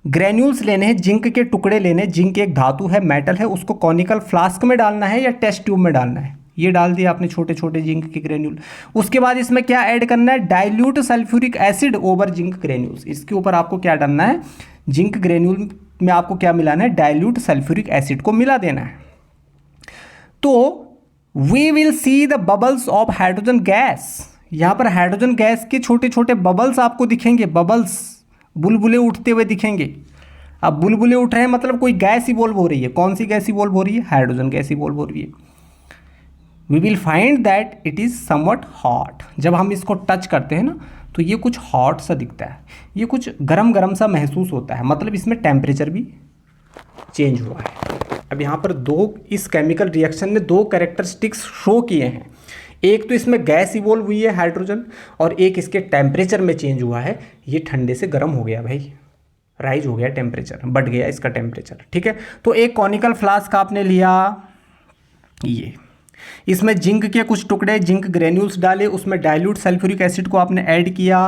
ग्रेन्यूल्स लेने हैं, जिंक के टुकड़े लेने। जिंक एक धातु है, मेटल है, उसको कॉनिकल फ्लास्क में डालना है या टेस्ट ट्यूब में डालना है। ये डाल दिया आपने छोटे छोटे जिंक के ग्रेन्यूल। उसके बाद इसमें क्या ऐड करना है, dilute sulphuric acid over zinc granules. इसके ऊपर आपको क्या डालना है, जिंक ग्रेन्यूल में आपको क्या मिलाना है, डाइल्यूट सल्फ्यूरिक एसिड को मिला देना है। तो we will see the bubbles of hydrogen gas. यहाँ पर हाइड्रोजन गैस के छोटे छोटे बबल्स आपको दिखेंगे, बबल्स बुलबुले उठते हुए दिखेंगे। अब बुलबुले उठ रहे हैं मतलब कोई गैस इवॉल्व हो रही है। कौन सी गैस इवॉल्व हो रही है? हाइड्रोजन गैस इवॉल्व हो रही है। We will find that it is somewhat hot. जब हम इसको टच करते हैं ना तो ये कुछ हॉट सा दिखता है, ये कुछ गरम गरम सा महसूस होता है, मतलब इसमें टेम्परेचर भी चेंज हुआ है। अब यहाँ पर इस केमिकल रिएक्शन ने दो कैरेक्टरिस्टिक्स शो किए हैं। एक तो इसमें गैस इवॉल्व हुई है हाइड्रोजन, और एक इसके टेम्परेचर में चेंज हुआ है। ये ठंडे से गर्म हो गया भाई, राइज हो गया टेम्परेचर, बढ़ गया इसका टेम्परेचर। ठीक है, तो एक कॉनिकल फ्लास्क आपने लिया, ये इसमें जिंक के कुछ टुकड़े, जिंक ग्रेन्यूल्स डाले, उसमें डाइल्यूट सल्फ्यूरिक एसिड को आपने ऐड किया,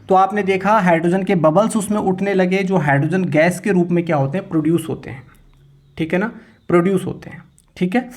तो आपने देखा हाइड्रोजन के बबल्स उसमें उठने लगे, जो हाइड्रोजन गैस के रूप में क्या होते हैं? प्रोड्यूस होते हैं। ठीक है ना, प्रोड्यूस होते हैं। ठीक है,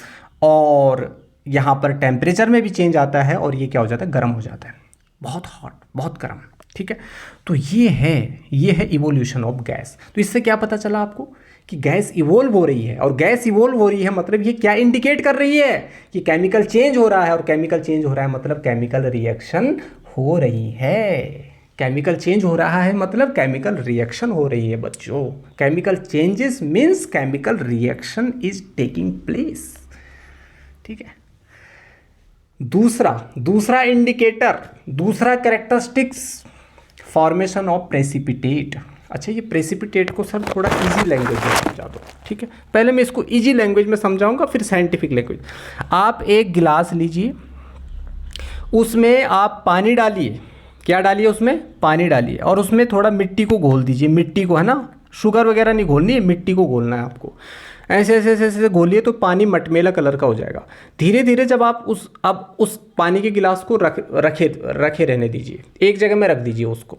और यहाँ पर टेम्परेचर में भी चेंज आता है और ये क्या हो जाता है? गर्म हो जाता है, बहुत हॉट, बहुत गर्म। ठीक है, तो ये है इवोल्यूशन ऑफ गैस। तो इससे क्या पता चला आपको कि गैस इवोल्व हो रही है, और गैस इवोल्व हो रही है मतलब ये क्या इंडिकेट कर रही है? कि केमिकल चेंज हो रहा है, और केमिकल चेंज हो रहा है मतलब केमिकल रिएक्शन हो रही है। केमिकल चेंज हो रहा है मतलब केमिकल रिएक्शन हो रही है बच्चों। Chemical changes means chemical reaction is taking place. ठीक है, दूसरा इंडिकेटर, दूसरा कैरेक्टरिस्टिक्स, फॉर्मेशन ऑफ प्रेसिपिटेट। अच्छा, ये प्रेसिपिटेट को सर थोड़ा इजी लैंग्वेज में समझा दो। ठीक है, पहले मैं इसको इजी लैंग्वेज में समझाऊंगा, फिर साइंटिफिक लैंग्वेज। आप एक गिलास लीजिए, उसमें आप पानी डालिए। क्या डालिए? उसमें पानी डालिए, और उसमें थोड़ा मिट्टी को घोल दीजिए। मिट्टी को, है ना, शुगर वगैरह नहीं घोलनी है, मिट्टी को घोलना है आपको। ऐसे ऐसे ऐसे ऐसे घोलिए तो पानी मटमेला कलर का हो जाएगा। धीरे धीरे जब आप उस पानी के गिलास को रखे रहने दीजिए, एक जगह में रख दीजिए उसको,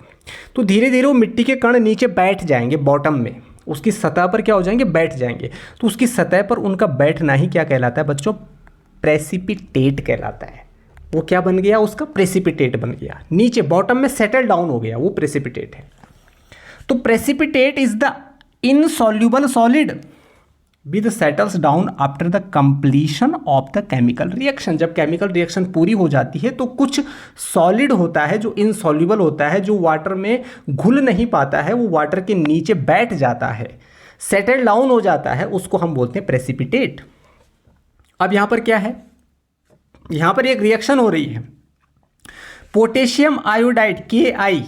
तो धीरे धीरे वो मिट्टी के कण नीचे बैठ जाएंगे, बॉटम में उसकी सतह पर क्या हो जाएंगे? बैठ जाएंगे। तो उसकी सतह पर उनका बैठना ही क्या कहलाता है बच्चों? प्रेसिपिटेट कहलाता है। वो क्या बन गया? उसका प्रेसिपिटेट बन गया, नीचे बॉटम में सेटल डाउन हो गया, वो प्रेसिपिटेट है। तो precipitate is the insoluble solid with settles down after the completion of the chemical reaction. जब केमिकल रिएक्शन पूरी हो जाती है तो कुछ सॉलिड होता है जो इनसॉल्युबल होता है, जो वाटर में घुल नहीं पाता है, वो वाटर के नीचे बैठ जाता है, सेटल डाउन हो जाता है, उसको हम बोलते हैं प्रेसिपिटेट। अब यहां पर क्या है? यहां पर एक रिएक्शन हो रही है। पोटेशियम आयोडाइड KI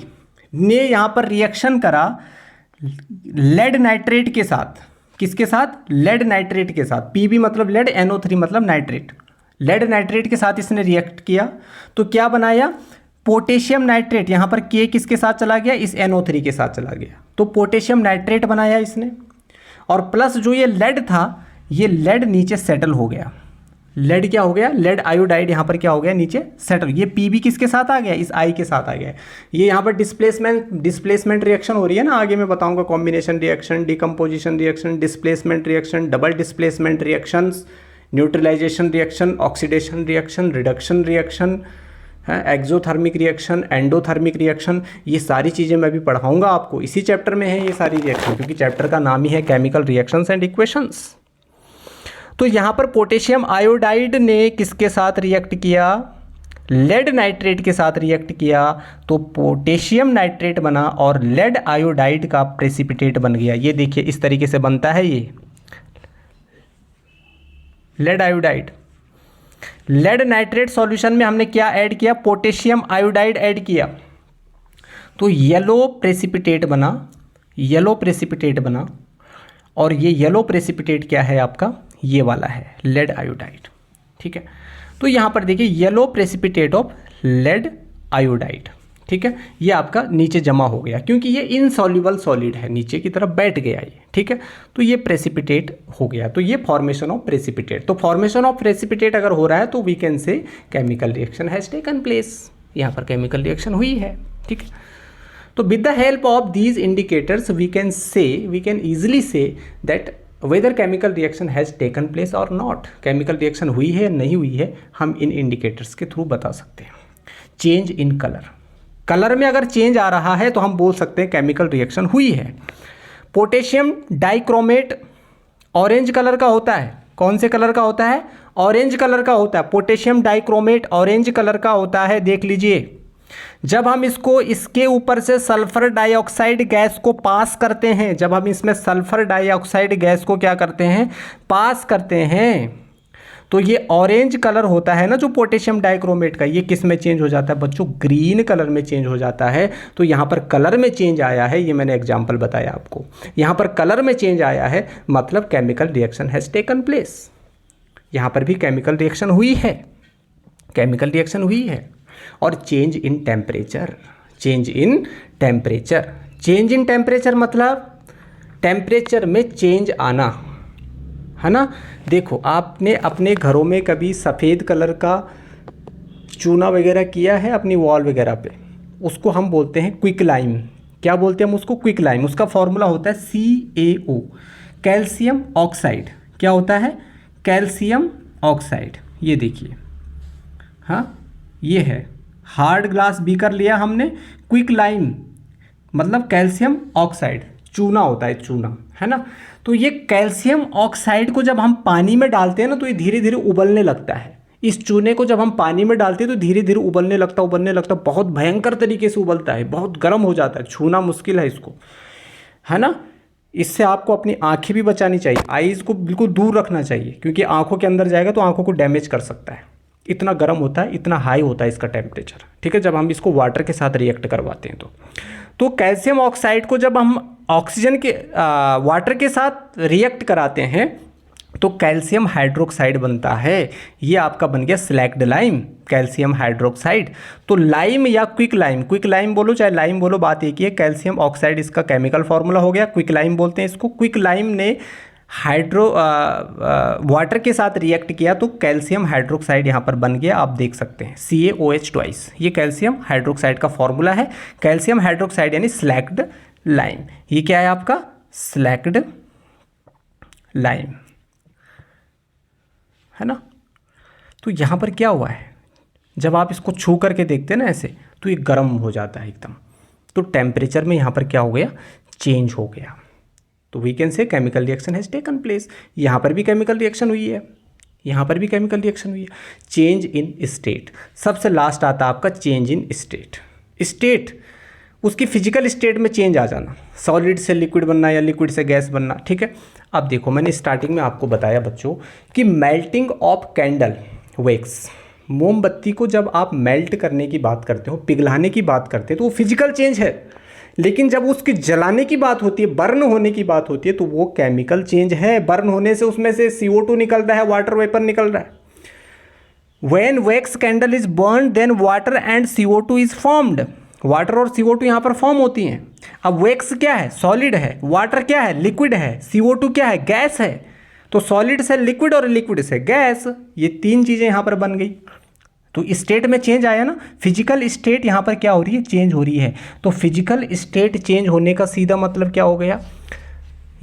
ने यहां पर रिएक्शन करा लेड नाइट्रेट के साथ। किसके साथ? लेड नाइट्रेट के साथ। Pb मतलब लेड, NO3 मतलब नाइट्रेट। लेड नाइट्रेट के साथ इसने रिएक्ट किया तो क्या बनाया? Potassium nitrate. यहां पर K किसके साथ चला गया? इस NO3 के साथ चला गया, तो पोटेशियम नाइट्रेट बनाया इसने। और प्लस जो ये लेड था, ये लेड नीचे सेटल हो गया। लेड क्या हो गया? लेड आयोडाइड यहाँ पर क्या हो गया? नीचे सेटल। ये Pb किसके साथ आ गया? इस I के साथ आ गया। ये यहाँ पर डिस्प्लेसमेंट रिएक्शन हो रही है ना, आगे मैं बताऊंगा। Combination reaction, decomposition reaction, displacement reaction, double displacement reactions, neutralisation reaction, oxidation reaction, reduction reaction, exothermic reaction, endothermic reaction, ये सारी चीज़ें मैं भी पढ़ाऊंगा आपको। इसी चैप्टर में है ये सारी रिएक्शन, क्योंकि चैप्टर का नाम ही है केमिकल रिएक्शंस एंड इक्वेशंस। तो यहाँ पर पोटेशियम आयोडाइड ने किसके साथ रिएक्ट किया? लेड नाइट्रेट के साथ रिएक्ट किया, तो पोटेशियम नाइट्रेट बना और लेड आयोडाइड का प्रेसिपिटेट बन गया। ये देखिए इस तरीके से बनता है ये lead iodide. Lead nitrate solution में हमने क्या ऐड किया? पोटेशियम आयोडाइड ऐड किया, तो येलो प्रेसिपिटेट बना, येलो प्रेसिपिटेट बना। और ये येलो प्रेसिपिटेट क्या है आपका? ये वाला है लेड आयोडाइड। ठीक है, तो यहाँ पर देखिए yellow precipitate of lead iodide. ठीक है, ये आपका नीचे जमा हो गया क्योंकि ये इनसॉल्युबल सॉलिड है, नीचे की तरफ बैठ गया ये। ठीक है, तो ये प्रेसिपिटेट हो गया, तो ये फॉर्मेशन ऑफ प्रेसिपिटेट। तो फॉर्मेशन ऑफ प्रेसिपिटेट अगर हो रहा है तो we can say chemical reaction has taken place. यहाँ पर केमिकल रिएक्शन हुई है। ठीक है, तो with the help of these indicators we can easily say that whether chemical reaction has taken place और नॉट। केमिकल रिएक्शन हुई है नहीं हुई है, हम इन इंडिकेटर्स के थ्रू बता सकते हैं। चेंज इन कलर में अगर चेंज आ रहा है तो हम बोल सकते हैं केमिकल रिएक्शन हुई है। पोटेशियम डाइक्रोमेट ऑरेंज कलर का होता है। कौन से कलर का होता है? ऑरेंज कलर का होता है। पोटेशियम डाइक्रोमेट ऑरेंज कलर का होता है, देख लीजिए। जब हम इसको इसके ऊपर से सल्फर डाइऑक्साइड गैस को पास करते हैं, जब हम इसमें सल्फर डाइऑक्साइड गैस को क्या करते हैं, पास करते हैं, तो ये ऑरेंज कलर होता है ना जो पोटेशियम डाइक्रोमेट का, ये किस में चेंज हो जाता है बच्चों, ग्रीन कलर में चेंज हो जाता है। तो यहाँ पर कलर में चेंज आया है, ये मैंने एग्जांपल बताया आपको, यहाँ पर कलर में चेंज आया है, मतलब chemical reaction has taken place. यहाँ पर भी केमिकल रिएक्शन हुई है, केमिकल रिएक्शन हुई है। और change in temperature, change in temperature, change in temperature मतलब टेम्परेचर में चेंज आना, है ना। देखो आपने अपने घरों में कभी सफ़ेद कलर का चूना वगैरह किया है अपनी वॉल वगैरह पे, उसको हम बोलते हैं क्विक लाइम। क्या बोलते हैं हम उसको, क्विक लाइम। उसका फॉर्मूला होता है CaO, कैल्शियम ऑक्साइड। क्या होता है, कैल्शियम ऑक्साइड। ये देखिए, हाँ ये है, हार्ड ग्लास बीकर लिया हमने, क्विक लाइम मतलब कैल्शियम ऑक्साइड, चूना होता है, चूना, है ना। तो ये कैल्शियम ऑक्साइड को जब हम पानी में डालते हैं ना, तो ये धीरे धीरे उबलने लगता है। इस चूने को जब हम पानी में डालते हैं तो धीरे धीरे उबलने लगता, बहुत भयंकर तरीके से उबलता है, बहुत गर्म हो जाता है, छूना मुश्किल है इसको, है ना। इससे आपको अपनी आँखें भी बचानी चाहिए, आईज़ को बिल्कुल दूर रखना चाहिए, क्योंकि आँखों के अंदर जाएगा तो आँखों को डैमेज कर सकता है। इतना गर्म होता है, इतना हाई होता है इसका टेम्परेचर, ठीक है, जब हम इसको वाटर के साथ रिएक्ट करवाते हैं तो कैल्शियम ऑक्साइड को जब हम ऑक्सीजन के वाटर के साथ रिएक्ट कराते हैं तो कैल्शियम हाइड्रोक्साइड बनता है। ये आपका बन गया स्लैक्ड लाइम, कैल्शियम हाइड्रोक्साइड। तो लाइम या क्विक लाइम बोलो चाहे लाइम बोलो, बात एक ही है। कैल्शियम ऑक्साइड इसका केमिकल फार्मूला हो गया, क्विक लाइम बोलते हैं इसको। क्विक लाइम ने वाटर के साथ रिएक्ट किया तो कैल्शियम हाइड्रोक्साइड यहाँ पर बन गया, आप देख सकते हैं CaOH ट्वाइस। ये कैल्शियम हाइड्रोक्साइड का फॉर्मूला है, कैल्शियम हाइड्रोक्साइड यानी स्लैक्ड लाइम। ये क्या है आपका, स्लैक्ड लाइम, है ना। तो यहाँ पर क्या हुआ है, जब आप इसको छू करके देखते हैं ना ऐसे, तो ये गर्म हो जाता है एकदम। तो टेम्परेचर में यहाँ पर क्या हो गया, चेंज हो गया। तो we can say chemical reaction has taken place. यहाँ पर भी केमिकल रिएक्शन हुई है, यहाँ पर भी केमिकल रिएक्शन हुई है। चेंज इन स्टेट, सबसे लास्ट आता है आपका चेंज इन स्टेट। स्टेट उसकी फिजिकल स्टेट में चेंज आ जाना, सॉलिड से लिक्विड बनना या लिक्विड से गैस बनना, ठीक है। अब देखो मैंने स्टार्टिंग में आपको बताया बच्चों कि मेल्टिंग ऑफ कैंडल वैक्स, मोमबत्ती को जब आप मेल्ट करने की बात करते हो, पिघलाने की बात करते हो, तो वो फिजिकल चेंज है। लेकिन जब उसकी जलाने की बात होती है, बर्न होने की बात होती है, तो वो केमिकल चेंज है। बर्न होने से उसमें से CO2 निकल रहा है, वाटर वेपर निकल रहा है। When wax candle is burned, then water and CO2 is formed. Water और CO2 यहाँ पर फॉर्म होती हैं। अब वैक्स क्या है, सॉलिड है, वाटर क्या है, लिक्विड है, CO2 क्या है, गैस है। तो सॉलिड से लिक्विड और लिक्विड से गैस, ये तीन चीज़ें यहाँ पर बन गई। तो स्टेट में चेंज आया ना, फिजिकल स्टेट यहाँ पर क्या हो रही है, चेंज हो रही है। तो फिजिकल स्टेट चेंज होने का सीधा मतलब क्या हो गया,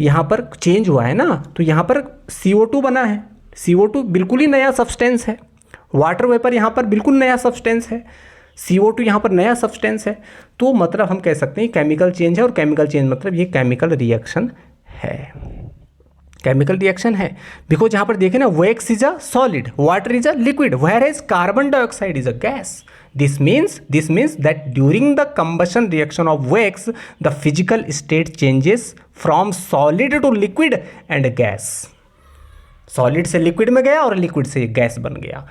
यहाँ पर चेंज हुआ है ना, तो यहाँ पर CO2 बना है। CO2 बिल्कुल ही नया सब्सटेंस है, वाटर वेपर यहाँ पर बिल्कुल नया सब्सटेंस है, CO2 यहाँ पर नया सब्सटेंस है। तो मतलब हम कह सकते हैं केमिकल चेंज है, और केमिकल चेंज मतलब ये केमिकल रिएक्शन है, केमिकल रिएक्शन है। बिकॉज यहाँ पर देखें ना, wax is a solid, water is a liquid, whereas carbon dioxide is a gas. This means that during the combustion reaction of wax, the physical state changes from solid to liquid and gas. Solid से liquid में गया और liquid से gas बन गया।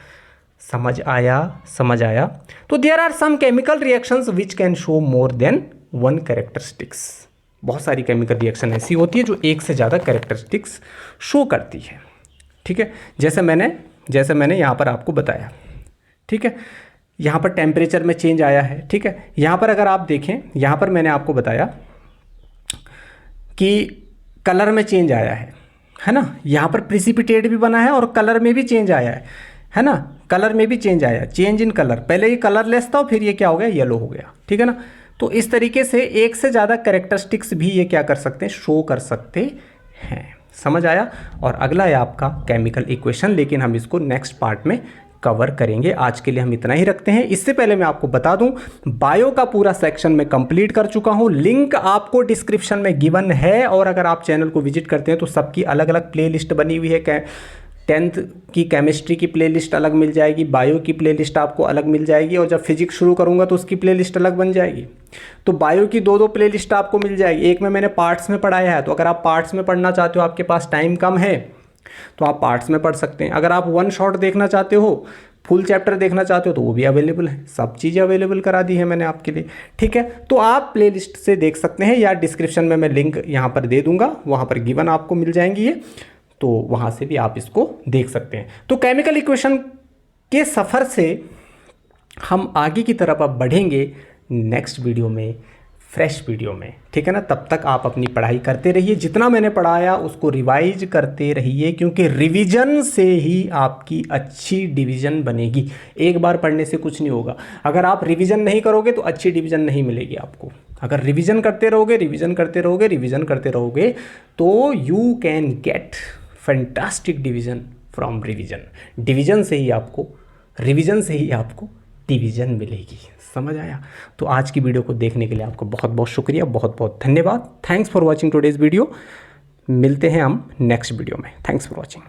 समझ आया, समझ आया। तो there are some chemical reactions which can show more than one characteristics. बहुत सारी केमिकल रिएक्शन ऐसी होती है जो एक से ज़्यादा कैरेक्टरिस्टिक्स शो करती है, ठीक है। जैसे मैंने यहाँ पर आपको बताया, ठीक है, यहाँ पर टेम्परेचर में चेंज आया है, ठीक है। यहाँ पर अगर आप देखें, यहाँ पर मैंने आपको बताया कि कलर में चेंज आया है ना। यहाँ पर प्रिसिपिटेट भी बना है और कलर में भी चेंज आया है ना, कलर में भी चेंज आया, चेंज इन कलर। पहले ये कलरलेस था, फिर ये क्या हो गया, येलो हो गया, ठीक है ना। तो इस तरीके से एक से ज़्यादा कैरेक्टरिस्टिक्स भी ये क्या कर सकते हैं, शो कर सकते हैं। समझ आया। और अगला है आपका केमिकल इक्वेशन, लेकिन हम इसको नेक्स्ट पार्ट में कवर करेंगे। आज के लिए हम इतना ही रखते हैं। इससे पहले मैं आपको बता दूं, बायो का पूरा सेक्शन मैं कंप्लीट कर चुका हूं, लिंक आपको डिस्क्रिप्शन में गिवन है। और अगर आप चैनल को विजिट करते हैं तो सबकी अलग अलग प्लेलिस्ट बनी हुई है 10th की केमिस्ट्री की प्लेलिस्ट अलग मिल जाएगी, बायो की प्लेलिस्ट आपको अलग मिल जाएगी, और जब फिजिक्स शुरू करूँगा तो उसकी प्लेलिस्ट अलग बन जाएगी। तो बायो की दो प्लेलिस्ट आपको मिल जाएगी। एक में मैंने पार्ट्स में पढ़ाया है, तो अगर आप पार्ट्स में पढ़ना चाहते हो, आपके पास टाइम कम है, तो आप पार्ट्स में पढ़ सकते हैं। अगर आप वन शॉट देखना चाहते हो, फुल चैप्टर देखना चाहते हो, तो वो भी अवेलेबल है। सब चीज़ें अवेलेबल करा दी है मैंने आपके लिए, ठीक है। तो आप प्लेलिस्ट से देख सकते हैं, या डिस्क्रिप्शन में मैं लिंक यहाँ पर दे दूंगा, वहाँ पर गिवन आपको मिल जाएंगी ये, तो वहाँ से भी आप इसको देख सकते हैं। तो केमिकल इक्वेशन के सफ़र से हम आगे की तरफ अब बढ़ेंगे नेक्स्ट वीडियो में, फ्रेश वीडियो में, ठीक है ना। तब तक आप अपनी पढ़ाई करते रहिए, जितना मैंने पढ़ाया उसको रिवाइज करते रहिए, क्योंकि रिवीजन से ही आपकी अच्छी डिवीज़न बनेगी। एक बार पढ़ने से कुछ नहीं होगा। अगर आप रिवीजन नहीं करोगे तो अच्छी डिवीज़न नहीं मिलेगी आपको। अगर रिवीजन करते रहोगे, रिवीजन करते रहोगे, रिवीजन करते रहोगे, तो you can get fantastic division from revision. Division से ही आपको, रिवीजन से ही आपको डिवीज़न मिलेगी। समझ आया? तो आज की वीडियो को देखने के लिए आपको बहुत बहुत शुक्रिया, बहुत बहुत धन्यवाद। Thanks for watching today's video. मिलते हैं हम नेक्स्ट वीडियो में। Thanks for watching.